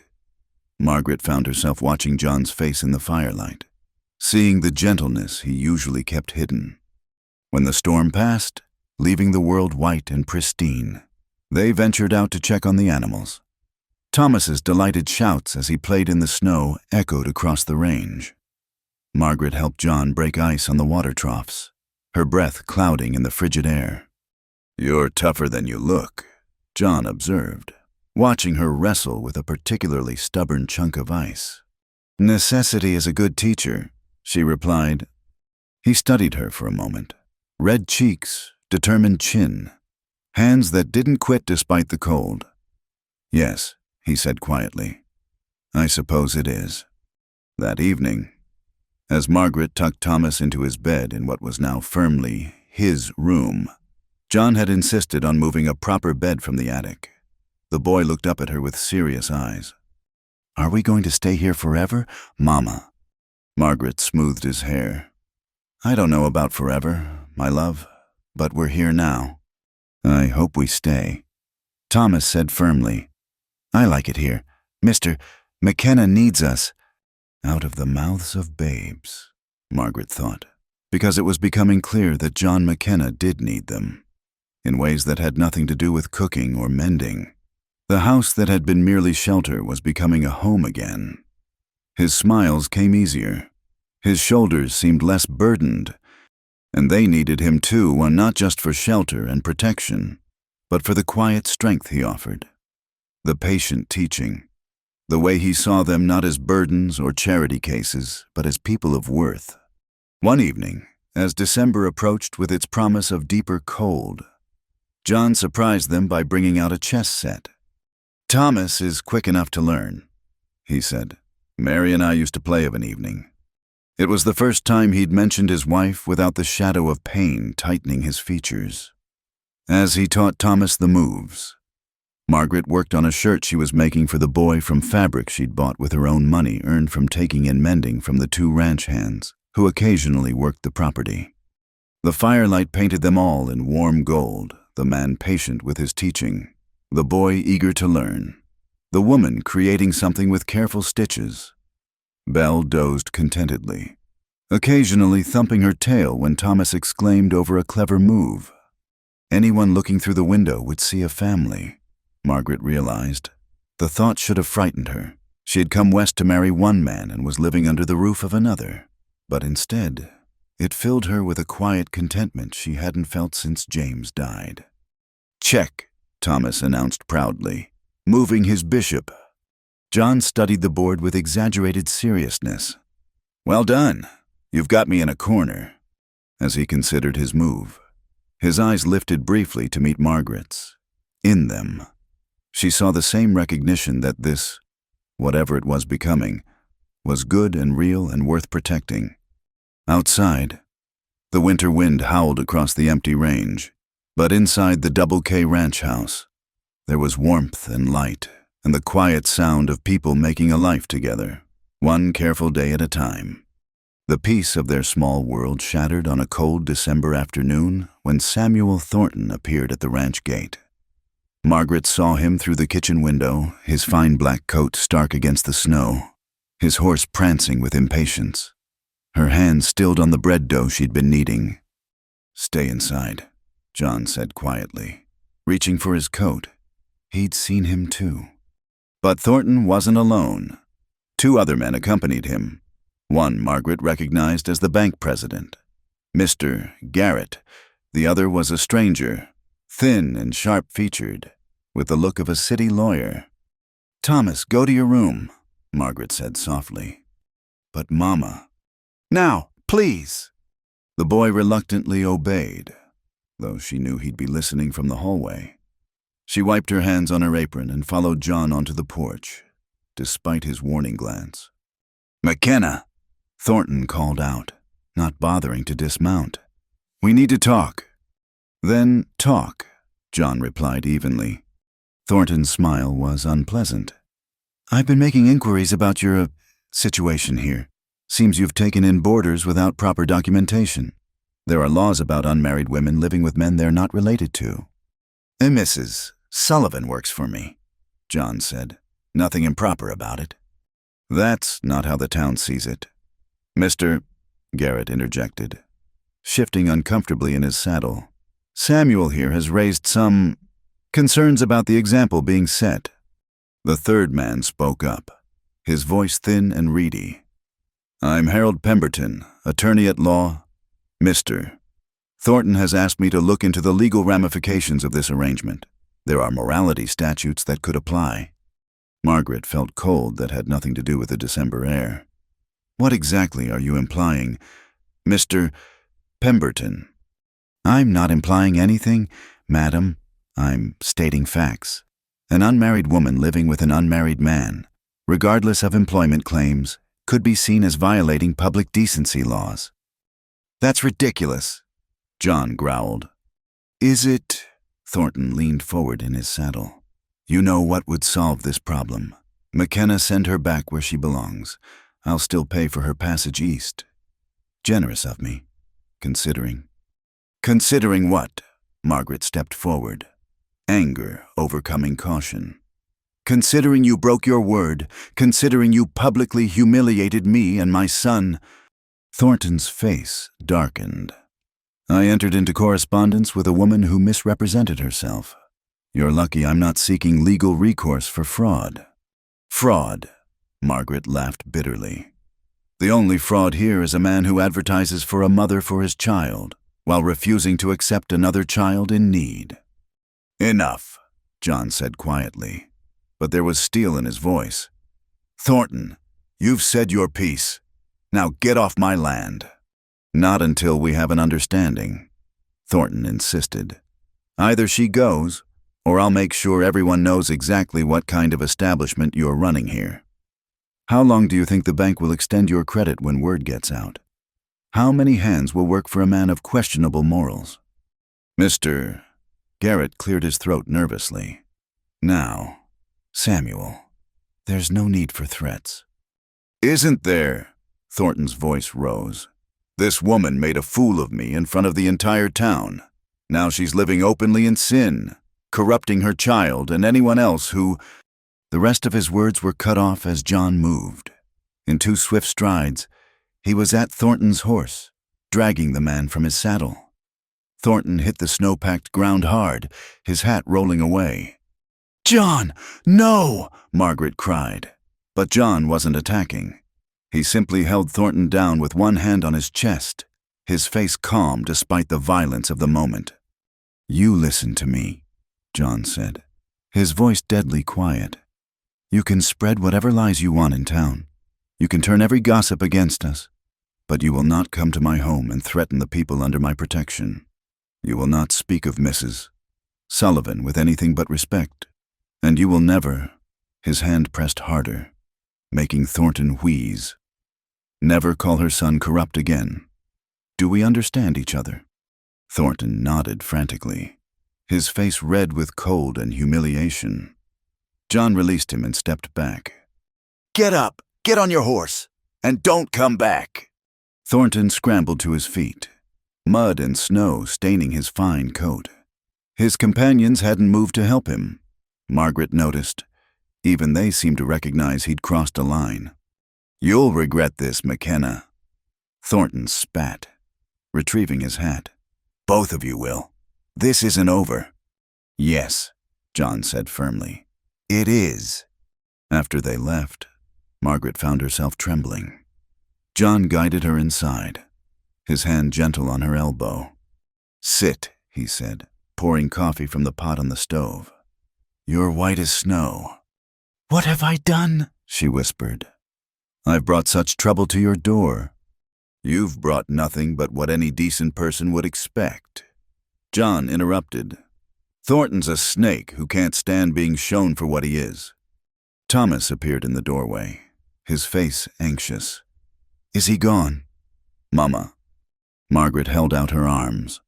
Margaret found herself watching John's face in the firelight, seeing the gentleness he usually kept hidden. When the storm passed, leaving the world white and pristine, they ventured out to check on the animals. Thomas's delighted shouts as he played in the snow echoed across the range. Margaret helped John break ice on the water troughs, her breath clouding in the frigid air. "You're tougher than you look," John observed, watching her wrestle with a particularly stubborn chunk of ice. "Necessity is a good teacher," she replied. He studied her for a moment. Red cheeks, determined chin, hands that didn't quit despite the cold. "Yes," he said quietly. "I suppose it is." That evening, as Margaret tucked Thomas into his bed in what was now firmly his room, John had insisted on moving a proper bed from the attic. The boy looked up at her with serious eyes. "Are we going to stay here forever, Mama?" Margaret smoothed his hair. "I don't know about forever, my love, but we're here now." "I hope we stay," Thomas said firmly. "I like it here. Mr. McKenna needs us." Out of the mouths of babes, Margaret thought, because it was becoming clear that John McKenna did need them, in ways that had nothing to do with cooking or mending. The house that had been merely shelter was becoming a home again. His smiles came easier. His shoulders seemed less burdened, and they needed him too, not just for shelter and protection, but for the quiet strength he offered, the patient teaching, the way he saw them not as burdens or charity cases, but as people of worth. One evening, as December approached with its promise of deeper cold, John surprised them by bringing out a chess set. "Thomas is quick enough to learn," he said. "Mary and I used to play of an evening." It was the first time he'd mentioned his wife without the shadow of pain tightening his features. As he taught Thomas the moves, Margaret worked on a shirt she was making for the boy from fabric she'd bought with her own money earned from taking in mending from the 2 ranch hands who occasionally worked the property. The firelight painted them all in warm gold, the man patient with his teaching, the boy eager to learn, the woman creating something with careful stitches. Belle dozed contentedly, occasionally thumping her tail when Thomas exclaimed over a clever move. Anyone looking through the window would see a family, Margaret realized. The thought should have frightened her. She had come west to marry one man and was living under the roof of another. But instead, it filled her with a quiet contentment she hadn't felt since James died. "Check," Thomas announced proudly, moving his bishop. John studied the board with exaggerated seriousness. "Well done. You've got me in a corner." As he considered his move, his eyes lifted briefly to meet Margaret's. In them, she saw the same recognition that this, whatever it was becoming, was good and real and worth protecting. Outside, the winter wind howled across the empty range, but inside the Double K Ranch house, there was warmth and light and the quiet sound of people making a life together, one careful day at a time. The peace of their small world shattered on a cold December afternoon when Samuel Thornton appeared at the ranch gate. Margaret saw him through the kitchen window, his fine black coat stark against the snow, his horse prancing with impatience. Her hand stilled on the bread dough she'd been kneading. "Stay inside," John said quietly, reaching for his coat. He'd seen him too. But Thornton wasn't alone. 2 other men accompanied him. One Margaret recognized as the bank president, Mr. Garrett. The other was a stranger, thin and sharp-featured, with the look of a city lawyer. "Thomas, go to your room," Margaret said softly. "But Mama—" "Now, please!" The boy reluctantly obeyed, though she knew he'd be listening from the hallway. She wiped her hands on her apron and followed John onto the porch, despite his warning glance. "McKenna!" Thornton called out, not bothering to dismount. "We need to talk." "Then talk," John replied evenly. Thornton's smile was unpleasant. "I've been making inquiries about your situation here. Seems you've taken in boarders without proper documentation. There are laws about unmarried women living with men they're not related to." "Mrs. Sullivan works for me," John said. "Nothing improper about it." "That's not how the town sees it." "Mr. Garrett interjected, shifting uncomfortably in his saddle. "Samuel here has raised some concerns about the example being set." The third man spoke up, his voice thin and reedy. "I'm Harold Pemberton, attorney at law. Mr. Thornton has asked me to look into the legal ramifications of this arrangement. There are morality statutes that could apply." Margaret felt cold that had nothing to do with the December air. "What exactly are you implying, Mr. Pemberton?" "I'm not implying anything, madam. I'm stating facts. An unmarried woman living with an unmarried man, regardless of employment claims, could be seen as violating public decency laws." "That's ridiculous," John growled. "Is it?" Thornton leaned forward in his saddle. "You know what would solve this problem. McKenna, send her back where she belongs. I'll still pay for her passage east." Generous of me, considering. "Considering what?" Margaret stepped forward, anger overcoming caution. "Considering you broke your word, considering you publicly humiliated me and my son." Thornton's face darkened. "I entered into correspondence with a woman who misrepresented herself. You're lucky I'm not seeking legal recourse for fraud." "Fraud," Margaret laughed bitterly. "The only fraud here is a man who advertises for a mother for his child, while refusing to accept another child in need." "Enough," John said quietly, but there was steel in his voice. "Thornton, you've said your piece. Now get off my land." "Not until we have an understanding," Thornton insisted. "Either she goes, or I'll make sure everyone knows exactly what kind of establishment you're running here. How long do you think the bank will extend your credit when word gets out? How many hands will work for a man of questionable morals?" Mr. Garrett cleared his throat nervously. "Now, Samuel, there's no need for threats." "Isn't there?" Thornton's voice rose. "This woman made a fool of me in front of the entire town. Now she's living openly in sin, corrupting her child and anyone else who—" The rest of his words were cut off as John moved. In 2 swift strides, he was at Thornton's horse, dragging the man from his saddle. Thornton hit the snow-packed ground hard, his hat rolling away. "John, no!" Margaret cried. But John wasn't attacking. He simply held Thornton down with one hand on his chest, his face calm despite the violence of the moment. "You listen to me," John said, his voice deadly quiet. "You can spread whatever lies you want in town. You can turn every gossip against us. But you will not come to my home and threaten the people under my protection. You will not speak of Mrs. Sullivan with anything but respect. And you will never," his hand pressed harder, making Thornton wheeze, "never call her son corrupt again. Do we understand each other?" Thornton nodded frantically, his face red with cold and humiliation. John released him and stepped back. "Get up, get on your horse, and don't come back." Thornton scrambled to his feet, mud and snow staining his fine coat. His companions hadn't moved to help him. Margaret noticed. Even they seemed to recognize he'd crossed a line. "You'll regret this, McKenna." Thornton spat, retrieving his hat. "Both of you will. This isn't over." "Yes," John said firmly. "It is." After they left, Margaret found herself trembling. John guided her inside, his hand gentle on her elbow. "Sit," he said, pouring coffee from the pot on the stove. "You're white as snow." "What have I done?" she whispered. "I've brought such trouble to your door." "You've brought nothing but what any decent person would expect." John interrupted. Thornton's a snake who can't stand being shown for what he is. Thomas appeared in the doorway, his face anxious. Is he gone? Mama. Margaret held out her arms,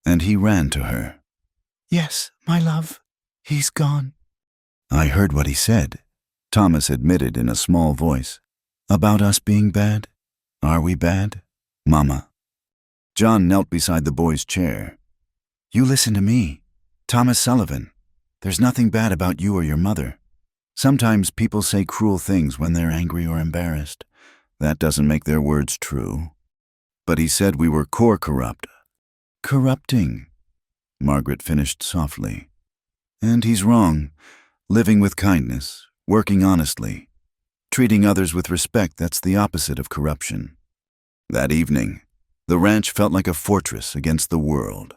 and he ran to her. Yes, my love, he's gone. I heard what he said, Thomas admitted in a small voice. About us being bad? Are we bad, Mama? John knelt beside the boy's chair. You listen to me, Thomas Sullivan. There's nothing bad about you or your mother. Sometimes people say cruel things when they're angry or embarrassed. That doesn't make their words true. But he said we were core corrupt. Corrupting, Margaret finished softly. And he's wrong. Living with kindness, working honestly, treating others with respect, that's the opposite of corruption. That evening, the ranch felt like a fortress against the world.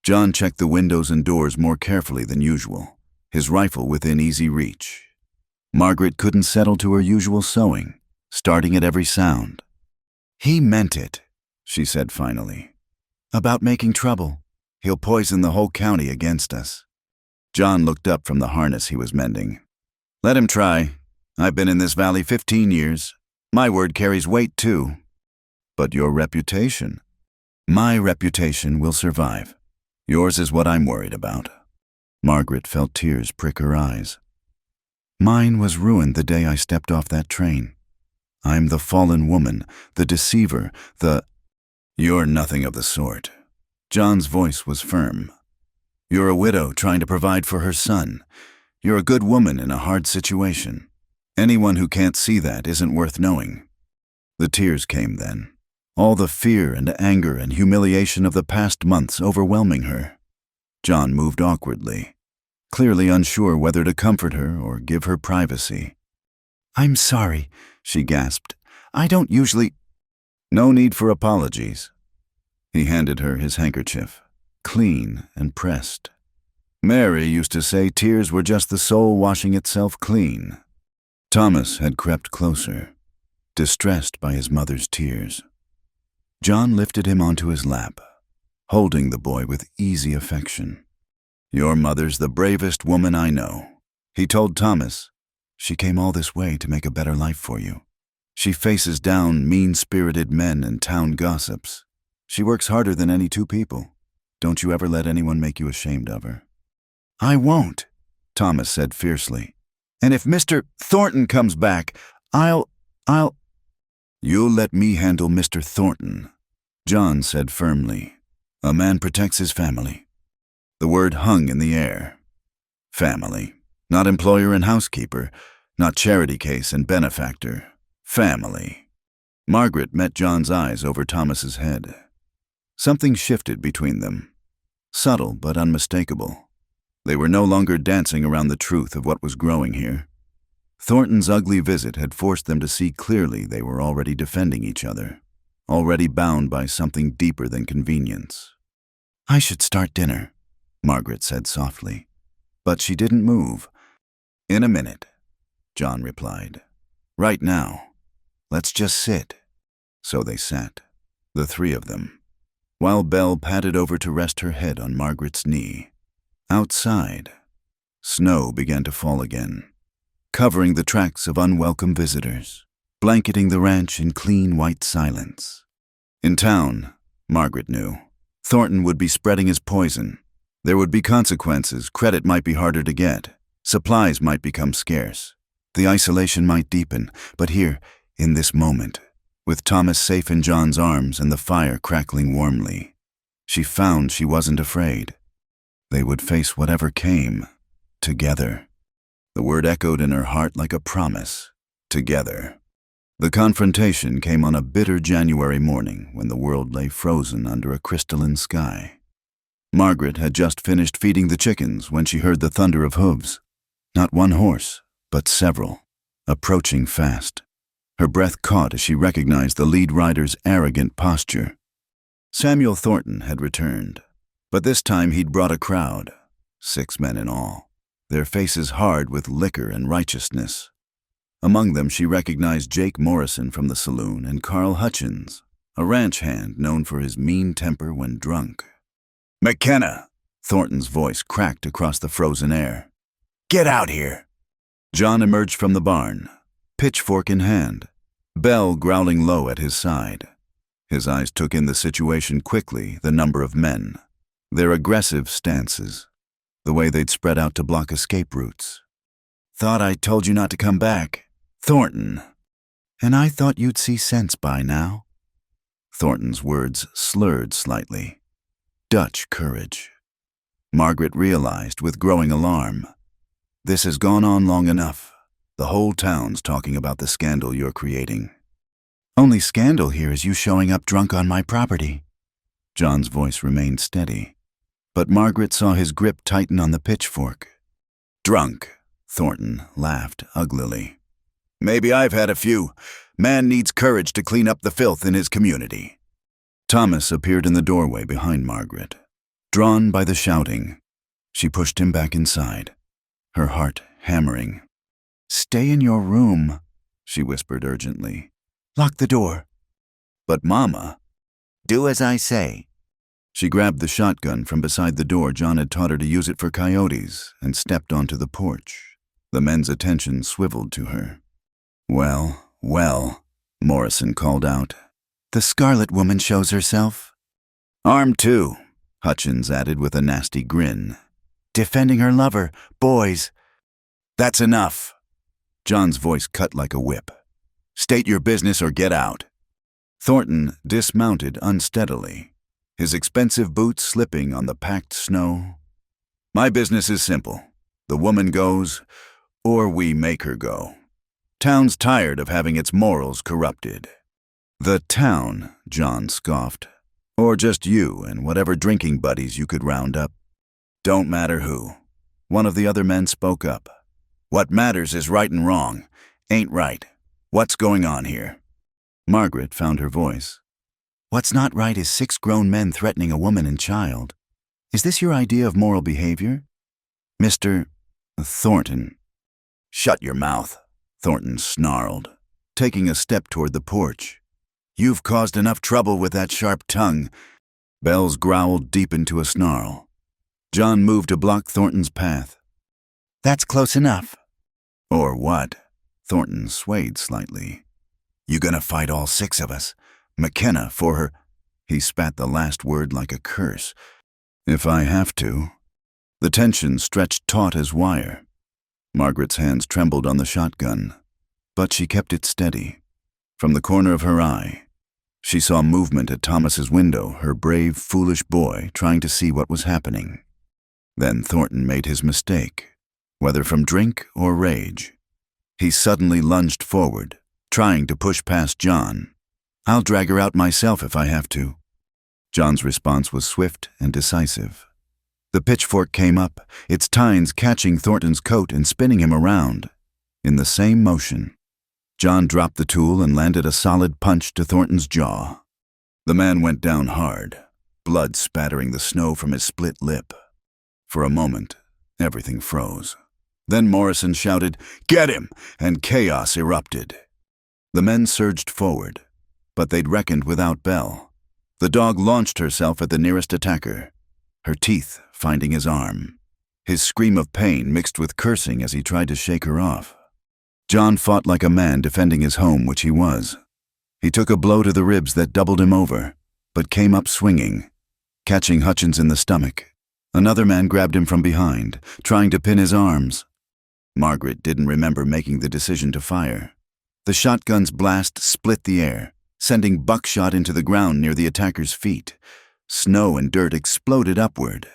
John checked the windows and doors more carefully than usual, his rifle within easy reach. Margaret couldn't settle to her usual sewing, starting at every sound. He meant it, she said finally. About making trouble. He'll poison the whole county against us. John looked up from the harness he was mending. Let him try. I've been in this valley 15 years. My word carries weight too. But your reputation? My reputation will survive. Yours is what I'm worried about. Margaret felt tears prick her eyes. Mine was ruined the day I stepped off that train. I'm the fallen woman, the deceiver, You're nothing of the sort. John's voice was firm. You're a widow trying to provide for her son. You're a good woman in a hard situation. Anyone who can't see that isn't worth knowing. The tears came then, all the fear and anger and humiliation of the past months overwhelming her. John moved awkwardly, clearly unsure whether to comfort her or give her privacy. I'm sorry, she gasped. I don't usually... No need for apologies. He handed her his handkerchief, clean and pressed. Mary used to say tears were just the soul washing itself clean. Thomas had crept closer, distressed by his mother's tears. John lifted him onto his lap, holding the boy with easy affection. Your mother's the bravest woman I know, he told Thomas. She came all this way to make a better life for you. She faces down mean-spirited men and town gossips. She works harder than any two people. Don't you ever let anyone make you ashamed of her. I won't, Thomas said fiercely. And if Mr. Thornton comes back, I'll... You'll let me handle Mr. Thornton, John said firmly. A man protects his family. The word hung in the air. Family. Not employer and housekeeper, not charity case and benefactor. Family. Margaret met John's eyes over Thomas's head. Something shifted between them. Subtle but unmistakable. They were no longer dancing around the truth of what was growing here. Thornton's ugly visit had forced them to see clearly they were already defending each other, already bound by something deeper than convenience. I should start dinner, Margaret said softly. But she didn't move. In a minute, John replied. Right now. Let's just sit. So they sat, the three of them, while Belle padded over to rest her head on Margaret's knee. Outside, snow began to fall again, covering the tracks of unwelcome visitors, blanketing the ranch in clean white silence. In town, Margaret knew, Thornton would be spreading his poison. There would be consequences, credit might be harder to get, supplies might become scarce. The isolation might deepen, but here, in this moment, with Thomas safe in John's arms and the fire crackling warmly, she found she wasn't afraid. They would face whatever came, together. The word echoed in her heart like a promise, together. The confrontation came on a bitter January morning when the world lay frozen under a crystalline sky. Margaret had just finished feeding the chickens when she heard the thunder of hooves. Not one horse, but several, approaching fast. Her breath caught as she recognized the lead rider's arrogant posture. Samuel Thornton had returned, but this time he'd brought a crowd, 6 men in all, their faces hard with liquor and righteousness. Among them she recognized Jake Morrison from the saloon and Carl Hutchins, a ranch hand known for his mean temper when drunk. McKenna, Thornton's voice cracked across the frozen air. "Get out here!" John emerged from the barn, pitchfork in hand, Belle growling low at his side. His eyes took in the situation quickly, the number of men, their aggressive stances, the way they'd spread out to block escape routes. "Thought I told you not to come back, Thornton. And I thought you'd see sense by now." Thornton's words slurred slightly. Dutch courage. Margaret realized with growing alarm. "This has gone on long enough. The whole town's talking about the scandal you're creating." "Only scandal here is you showing up drunk on my property." John's voice remained steady, but Margaret saw his grip tighten on the pitchfork. "Drunk," Thornton laughed uglily. "Maybe I've had a few. Man needs courage to clean up the filth in his community." Thomas appeared in the doorway behind Margaret. Drawn by the shouting, she pushed him back inside, her heart hammering. "Stay in your room," she whispered urgently. "Lock the door." "But Mama..." "Do as I say." She grabbed the shotgun from beside the door. John had taught her to use it for coyotes and stepped onto the porch. The men's attention swiveled to her. "Well, well," Morrison called out. "The Scarlet Woman shows herself." "Armed too," Hutchins added with a nasty grin. "Defending her lover, boys." "That's enough." John's voice cut like a whip. "State your business or get out." Thornton dismounted unsteadily, his expensive boots slipping on the packed snow. "My business is simple. The woman goes, or we make her go. Town's tired of having its morals corrupted." "The town," John scoffed. "Or just you and whatever drinking buddies you could round up." "Don't matter who." One of the other men spoke up. "What matters is right and wrong. Ain't right. What's going on here?" Margaret found her voice. "What's not right is 6 grown men threatening a woman and child. Is this your idea of moral behavior? Mr. Thornton?" "Shut your mouth," Thornton snarled, taking a step toward the porch. "You've caused enough trouble with that sharp tongue." Belle's growl deepened to a snarl. John moved to block Thornton's path. "That's close enough." "Or what?" Thornton swayed slightly. "You gonna fight all 6 of us? McKenna for her..." He spat the last word like a curse. "If I have to." The tension stretched taut as wire. Margaret's hands trembled on the shotgun, but she kept it steady. From the corner of her eye, she saw movement at Thomas's window, her brave, foolish boy trying to see what was happening. Then Thornton made his mistake, whether from drink or rage. He suddenly lunged forward, trying to push past John. "I'll drag her out myself if I have to." John's response was swift and decisive. The pitchfork came up, its tines catching Thornton's coat and spinning him around. In the same motion, John dropped the tool and landed a solid punch to Thornton's jaw. The man went down hard, blood spattering the snow from his split lip. For a moment, everything froze. Then Morrison shouted, "Get him!" and chaos erupted. The men surged forward, but they'd reckoned without Belle. The dog launched herself at the nearest attacker, her teeth finding his arm. His scream of pain mixed with cursing as he tried to shake her off. John fought like a man defending his home, which he was. He took a blow to the ribs that doubled him over, but came up swinging, catching Hutchins in the stomach. Another man grabbed him from behind, trying to pin his arms. Margaret didn't remember making the decision to fire. The shotgun's blast split the air, sending buckshot into the ground near the attacker's feet. Snow and dirt exploded upward.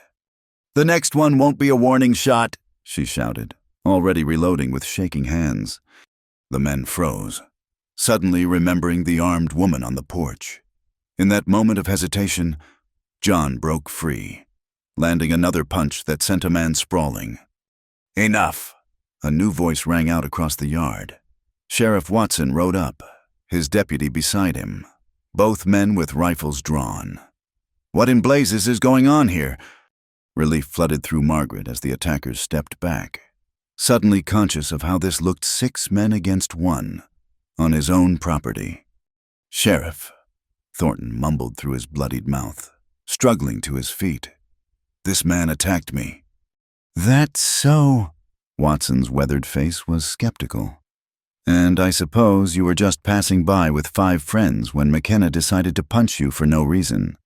"The next one won't be a warning shot," she shouted, already reloading with shaking hands. The men froze, suddenly remembering the armed woman on the porch. In that moment of hesitation, John broke free, landing another punch that sent a man sprawling. "Enough!" A new voice rang out across the yard. Sheriff Watson rode up, his deputy beside him, both men with rifles drawn. "What in blazes is going on here?" Relief flooded through Margaret as the attackers stepped back, suddenly conscious of how this looked 6 men against 1, on his own property. "Sheriff," Thornton mumbled through his bloodied mouth, struggling to his feet. This man attacked me." "That's so?" Watson's weathered face was skeptical. "And I suppose you were just passing by with 5 friends when McKenna decided to punch you for no reason.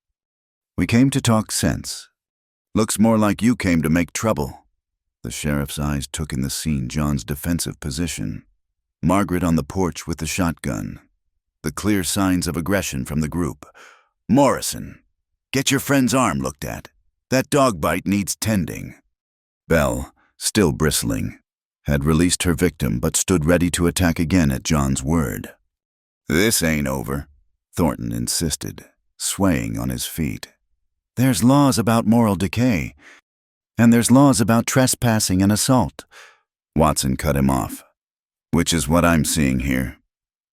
We came to talk sense. Looks more like you came to make trouble." The sheriff's eyes took in the scene John's defensive position. Margaret on the porch with the shotgun. The clear signs of aggression from the group. "Morrison, get your friend's arm looked at. That dog bite needs tending." Belle, still bristling, had released her victim but stood ready to attack again at John's word. "This ain't over," Thornton insisted, swaying on his feet. "There's laws about moral decay, and there's laws about trespassing and assault." Watson cut him off. "Which is what I'm seeing here.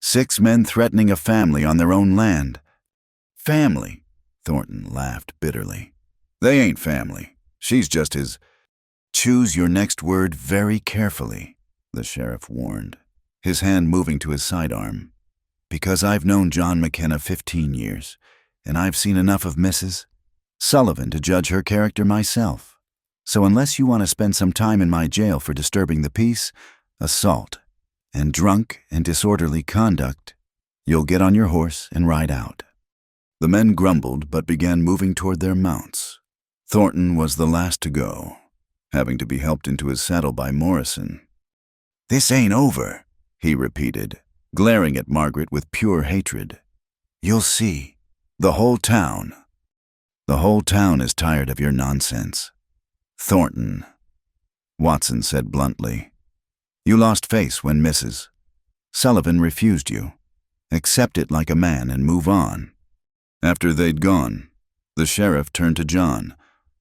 6 men threatening a family on their own land." "Family?" Thornton laughed bitterly. "They ain't family. She's just his—" "Choose your next word very carefully," the sheriff warned, his hand moving to his sidearm. "Because I've known John McKenna 15 years, and I've seen enough of Mrs. Sullivan to judge her character myself. So unless you want to spend some time in my jail for disturbing the peace, assault, and drunk and disorderly conduct, you'll get on your horse and ride out." The men grumbled but began moving toward their mounts. Thornton was the last to go, having to be helped into his saddle by Morrison. "This ain't over," he repeated, glaring at Margaret with pure hatred. "You'll see. The whole town is tired of your nonsense." "Thornton," Watson said bluntly, "you lost face when Mrs. Sullivan refused you. Accept it like a man and move on." After they'd gone, the sheriff turned to John,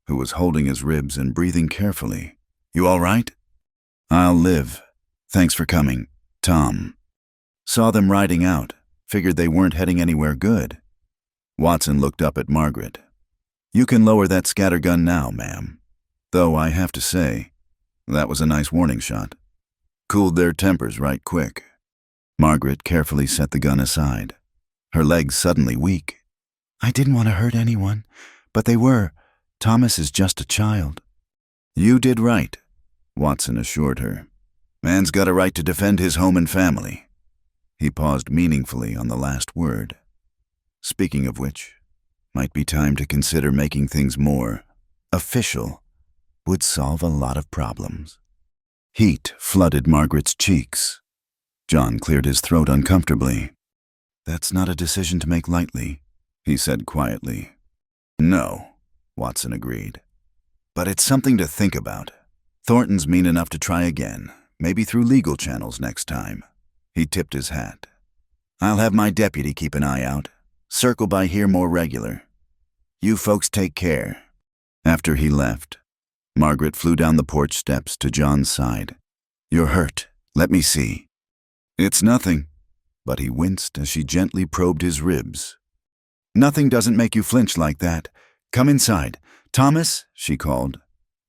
who was holding his ribs and breathing carefully. "You all right?" "I'll live. Thanks for coming, Tom." "Saw them riding out. Figured they weren't heading anywhere good." Watson looked up at Margaret. "You can lower that scattergun now, ma'am. Though I have to say, that was a nice warning shot. Cooled their tempers right quick." Margaret carefully set the gun aside, her legs suddenly weak. "I didn't want to hurt anyone, but they were. Thomas is just a child." "You did right," Watson assured her. "Man's got a right to defend his home and family." He paused meaningfully on the last word. "Speaking of which, might be time to consider making things more official. Would solve a lot of problems." Heat flooded Margaret's cheeks. John cleared his throat uncomfortably. "That's not a decision to make lightly," he said quietly. "No," Watson agreed. "But it's something to think about. Thornton's mean enough to try again, maybe through legal channels next time." He tipped his hat. "I'll have my deputy keep an eye out. Circle by here more regular. You folks take care." After he left, Margaret flew down the porch steps to John's side. "You're hurt. Let me see." "It's nothing," but he winced as she gently probed his ribs. "Nothing doesn't make you flinch like that. Come inside. Thomas," she called.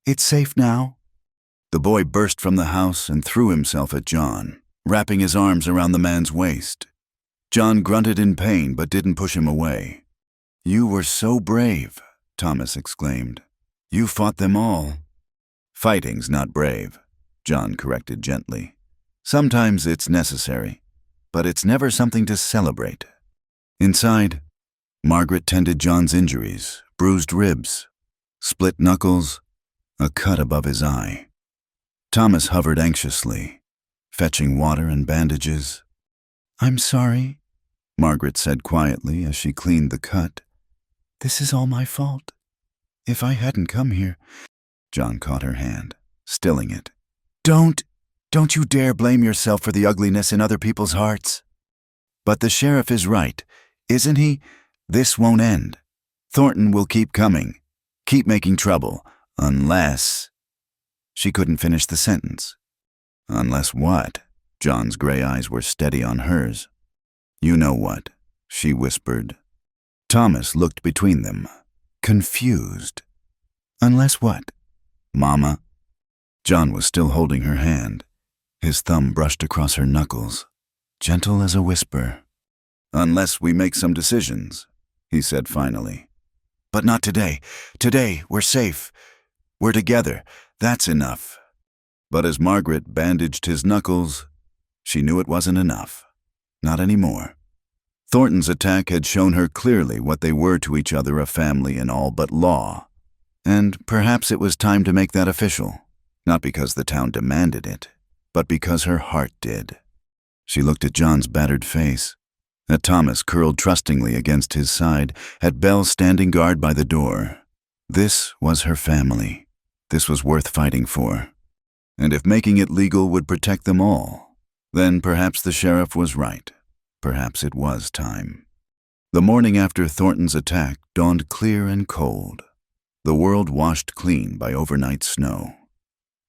"It's safe now." The boy burst from the house and threw himself at John, wrapping his arms around the man's waist. John grunted in pain but didn't push him away. "You were so brave," Thomas exclaimed. "You fought them all." "Fighting's not brave," John corrected gently. "Sometimes it's necessary, but it's never something to celebrate." Inside, Margaret tended John's injuries, bruised ribs, split knuckles, a cut above his eye. Thomas hovered anxiously, fetching water and bandages. "I'm sorry," Margaret said quietly as she cleaned the cut. "This is all my fault. If I hadn't come here—" John caught her hand, stilling it. Don't you dare blame yourself for the ugliness in other people's hearts." "But the sheriff is right, isn't he? This won't end. Thornton will keep coming, keep making trouble, unless—" She couldn't finish the sentence. "Unless what?" John's gray eyes were steady on hers. "You know what," she whispered. Thomas looked between them, confused. "Unless what?" "Mama." John was still holding her hand. His thumb brushed across her knuckles, gentle as a whisper. "Unless we make some decisions," he said finally. But not today. Today, we're safe. We're together. That's enough. But as Margaret bandaged his knuckles, she knew it wasn't enough. Not anymore. Thornton's attack had shown her clearly what they were to each other, a family in all but law. And perhaps it was time to make that official. Not because the town demanded it, but because her heart did. She looked at John's battered face, at Thomas curled trustingly against his side, at Belle standing guard by the door. This was her family. This was worth fighting for. And if making it legal would protect them all, then perhaps the sheriff was right. Perhaps it was time. The morning after Thornton's attack dawned clear and cold, the world washed clean by overnight snow.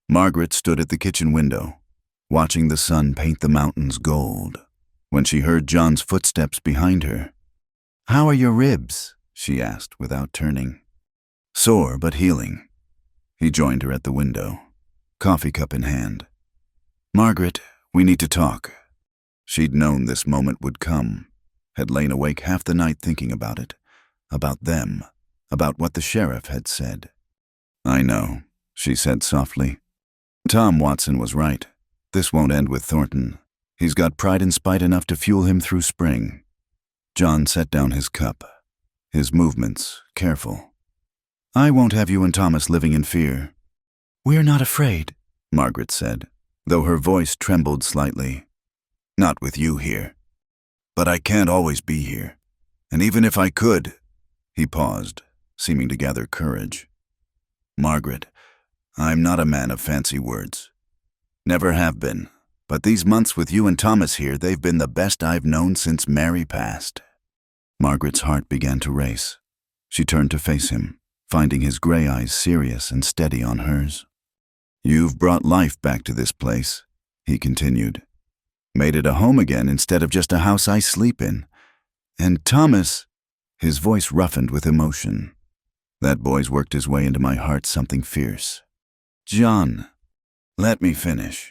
Margaret stood at the kitchen window, watching the sun paint the mountains gold, when she heard John's footsteps behind her. "How are your ribs?" she asked without turning. "Sore but healing." He joined her at the window, coffee cup in hand. "Margaret, we need to talk." She'd known this moment would come, had lain awake half the night thinking about it, about them, about what the sheriff had said. "I know," she said softly. "Tom Watson was right. This won't end with Thornton. He's got pride and spite enough to fuel him through spring." John set down his cup, his movements careful. "I won't have you and Thomas living in fear." "We're not afraid," Margaret said, though her voice trembled slightly. "Not with you here. But I can't always be here. And even if I could—" He paused, seeming to gather courage. "Margaret, I'm not a man of fancy words. Never have been. But these months with you and Thomas here, they've been the best I've known since Mary passed." Margaret's heart began to race. She turned to face him, finding his gray eyes serious and steady on hers. "You've brought life back to this place," he continued. "Made it a home again instead of just a house I sleep in. And Thomas—" His voice roughened with emotion. "That boy's worked his way into my heart something fierce. John, let me finish."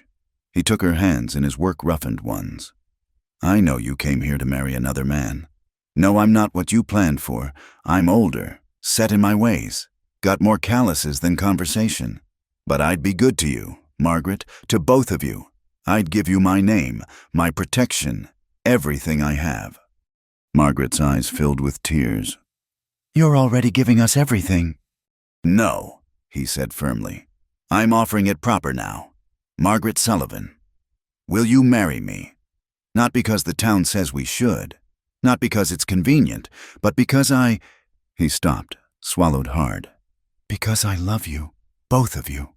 He took her hands in his work-roughened ones. "I know you came here to marry another man. No, I'm not what you planned for. I'm older, set in my ways, got more calluses than conversation. But I'd be good to you, Margaret, to both of you. I'd give you my name, my protection, everything I have." Margaret's eyes filled with tears. "You're already giving us everything." "No," he said firmly. "I'm offering it proper now. Margaret Sullivan, will you marry me? Not because the town says we should, not because it's convenient, but because He stopped, swallowed hard. "Because I love you, both of you."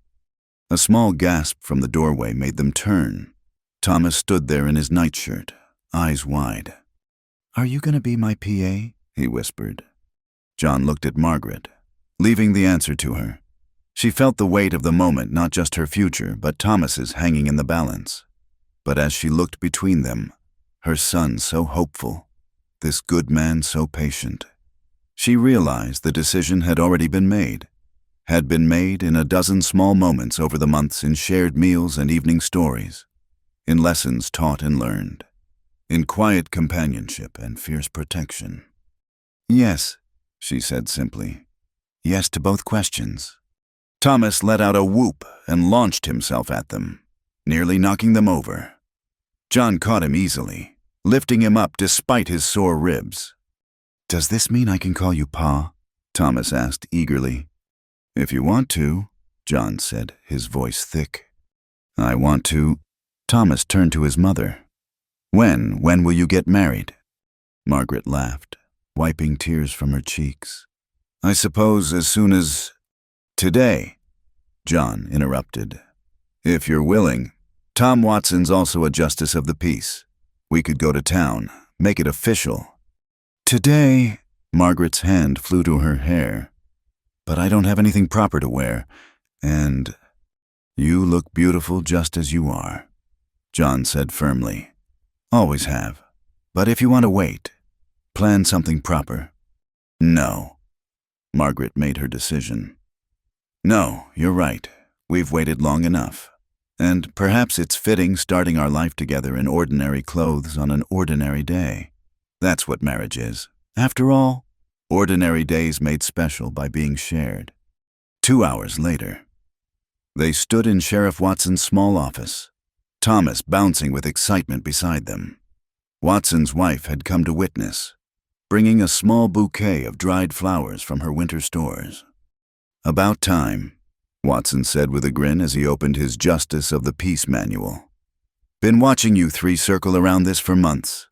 A small gasp from the doorway made them turn. Thomas stood there in his nightshirt, eyes wide. "Are you going to be my PA?" he whispered. John looked at Margaret, leaving the answer to her. She felt the weight of the moment, not just her future, but Thomas's hanging in the balance. But as she looked between them, her son so hopeful, this good man so patient, she realized the decision had already been made. Had been made in a dozen small moments over the months, in shared meals and evening stories, in lessons taught and learned, in quiet companionship and fierce protection. "Yes," she said simply. "Yes to both questions." Thomas let out a whoop and launched himself at them, nearly knocking them over. John caught him easily, lifting him up despite his sore ribs. "Does this mean I can call you Pa?" Thomas asked eagerly. "If you want to," John said, his voice thick. "I want to." Thomas turned to his mother. When will you get married?" Margaret laughed, wiping tears from her cheeks. "I suppose as soon as—" "Today," John interrupted. "If you're willing. Tom Watson's also a justice of the peace. We could go to town, make it official." "Today," Margaret's hand flew to her hair. "But I don't have anything proper to wear, and—" "You look beautiful just as you are," John said firmly. "Always have. But if you want to wait, plan something proper." "No." Margaret made her decision. "No, you're right. We've waited long enough. And perhaps it's fitting starting our life together in ordinary clothes on an ordinary day. That's what marriage is, after all." Ordinary days made special by being shared. 2 hours later, they stood in Sheriff Watson's small office, Thomas bouncing with excitement beside them. Watson's wife had come to witness, bringing a small bouquet of dried flowers from her winter stores. "About time," Watson said with a grin as he opened his Justice of the Peace manual. "Been watching you three circle around this for months."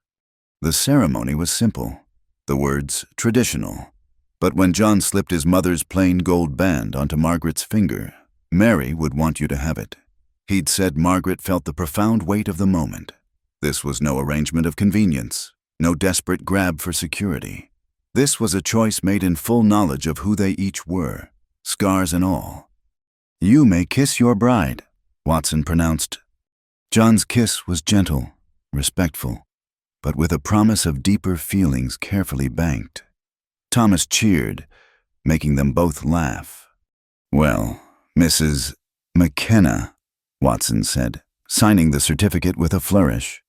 The ceremony was simple, the words traditional. But when John slipped his mother's plain gold band onto Margaret's finger, Mary would want you to have it. He'd said Margaret felt the profound weight of the moment. This was no arrangement of convenience, no desperate grab for security. This was a choice made in full knowledge of who they each were, scars and all. "You may kiss your bride," Watson pronounced. John's kiss was gentle, respectful, but with a promise of deeper feelings carefully banked. Thomas cheered, making them both laugh. "Well, Mrs. McKenna," Watson said, signing the certificate with a flourish.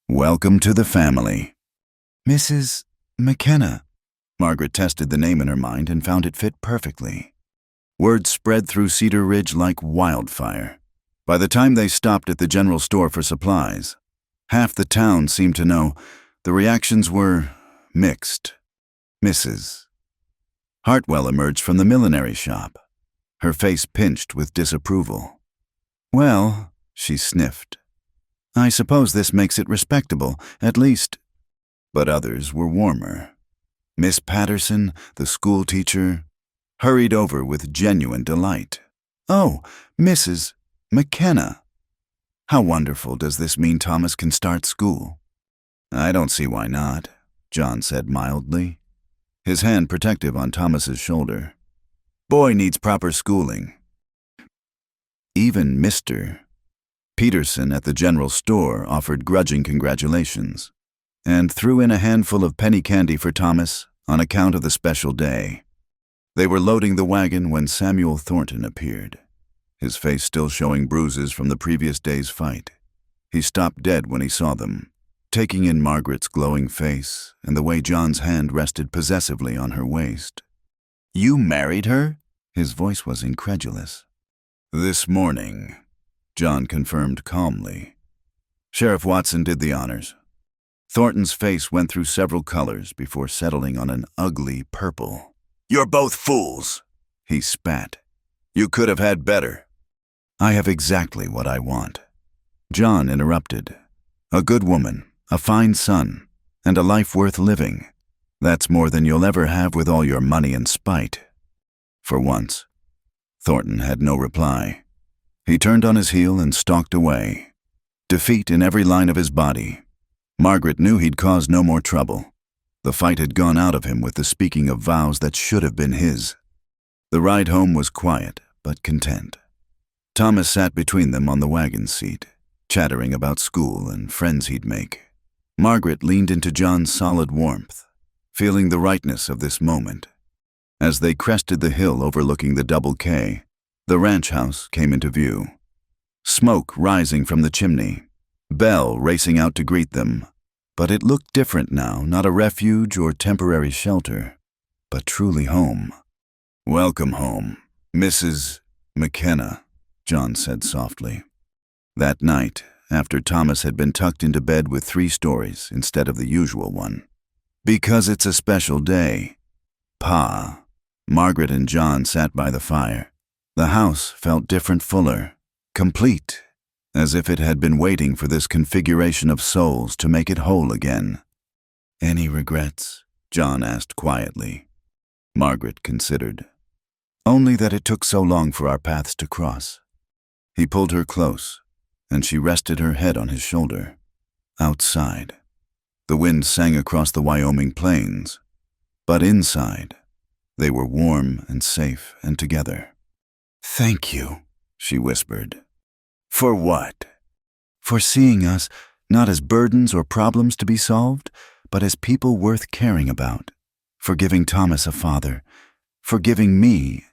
"Welcome to the family." "Mrs. McKenna." Margaret tested the name in her mind and found it fit perfectly. Word spread through Cedar Ridge like wildfire. By the time they stopped at the general store for supplies, half the town seemed to know. The reactions were mixed. Mrs. Hartwell emerged from the millinery shop, her face pinched with disapproval. "Well," she sniffed, "I suppose this makes it respectable, at least." But others were warmer. Miss Patterson, the school teacher, hurried over with genuine delight. "Oh, Mrs. McKenna. How wonderful. Does this mean Thomas can start school?" "I don't see why not," John said mildly, his hand protective on Thomas's shoulder. "Boy needs proper schooling." Even Mr. Peterson at the general store offered grudging congratulations and threw in a handful of penny candy for Thomas on account of the special day. They were loading the wagon when Samuel Thornton appeared, his face still showing bruises from the previous day's fight. He stopped dead when he saw them, taking in Margaret's glowing face and the way John's hand rested possessively on her waist. "You married her?" His voice was incredulous. "This morning," John confirmed calmly. Sheriff Watson did the honors. Thornton's face went through several colors before settling on an ugly purple. "You're both fools," he spat. "You could have had better." "I have exactly what I want." John interrupted. "A good woman, a fine son, and a life worth living. That's more than you'll ever have with all your money and spite." For once, Thornton had no reply. He turned on his heel and stalked away, defeat in every line of his body. Margaret knew he'd caused no more trouble. The fight had gone out of him with the speaking of vows that should have been his. The ride home was quiet, but content. Thomas sat between them on the wagon seat, chattering about school and friends he'd make. Margaret leaned into John's solid warmth, feeling the rightness of this moment. As they crested the hill overlooking the Double K, the ranch house came into view. Smoke rising from the chimney, Belle racing out to greet them. But it looked different now, not a refuge or temporary shelter, but truly home. "Welcome home, Mrs. McKenna," John said softly. That night, after Thomas had been tucked into bed with 3 stories instead of the usual one. "Because it's a special day, Pa." Margaret and John sat by the fire. The house felt different, fuller, complete, as if it had been waiting for this configuration of souls to make it whole again. "Any regrets?" John asked quietly. Margaret considered. "Only that it took so long for our paths to cross." He pulled her close, and she rested her head on his shoulder. Outside, the wind sang across the Wyoming plains, but inside, they were warm and safe and together. "Thank you," she whispered. "For what?" "For seeing us not as burdens or problems to be solved, but as people worth caring about. For giving Thomas a father. For giving me,"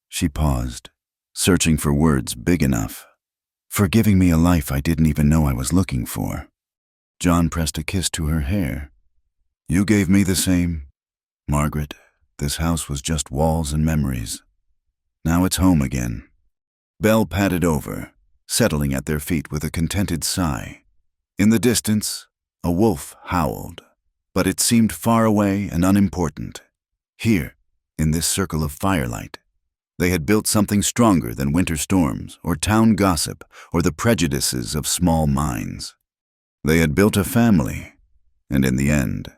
she paused, searching for words big enough. "For giving me a life I didn't even know I was looking for." John pressed a kiss to her hair. "You gave me the same, Margaret," this house was just walls and memories. Now it's home again. Belle padded over, settling at their feet with a contented sigh. In the distance, a wolf howled, but it seemed far away and unimportant. Here, in this circle of firelight, they had built something stronger than winter storms or town gossip or the prejudices of small minds. They had built a family, and in the end,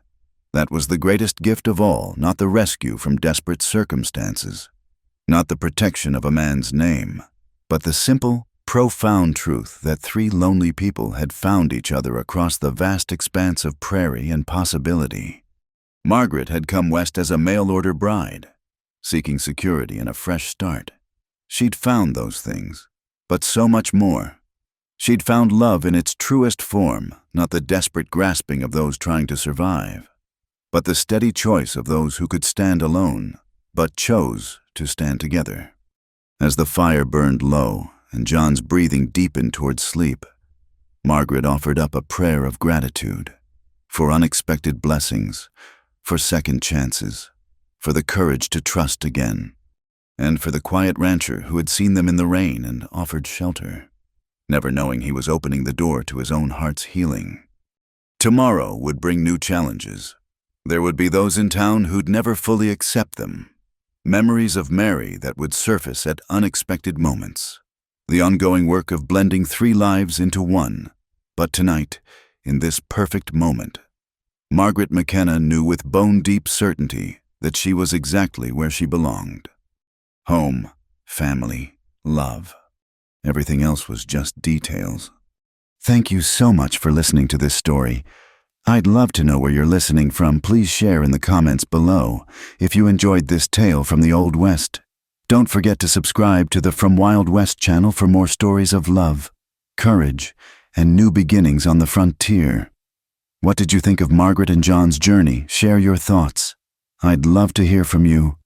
that was the greatest gift of all, not the rescue from desperate circumstances, not the protection of a man's name, but the simple, profound truth that three lonely people had found each other across the vast expanse of prairie and possibility. Margaret had come west as a mail-order bride, seeking security and a fresh start. She'd found those things, but so much more. She'd found love in its truest form, not the desperate grasping of those trying to survive, but the steady choice of those who could stand alone, but chose to stand together. As the fire burned low and John's breathing deepened towards sleep, Margaret offered up a prayer of gratitude for unexpected blessings, for second chances, for the courage to trust again, and for the quiet rancher who had seen them in the rain and offered shelter, never knowing he was opening the door to his own heart's healing. Tomorrow would bring new challenges. There would be those in town who'd never fully accept them, memories of Mary that would surface at unexpected moments, the ongoing work of blending three lives into one. But tonight, in this perfect moment, Margaret McKenna knew with bone-deep certainty that she was exactly where she belonged. Home, family, love. Everything else was just details. Thank you so much for listening to this story. I'd love to know where you're listening from. Please share in the comments below if you enjoyed this tale from the Old West. Don't forget to subscribe to the From Wild West channel for more stories of love, courage, and new beginnings on the frontier. What did you think of Margaret and John's journey? Share your thoughts. I'd love to hear from you.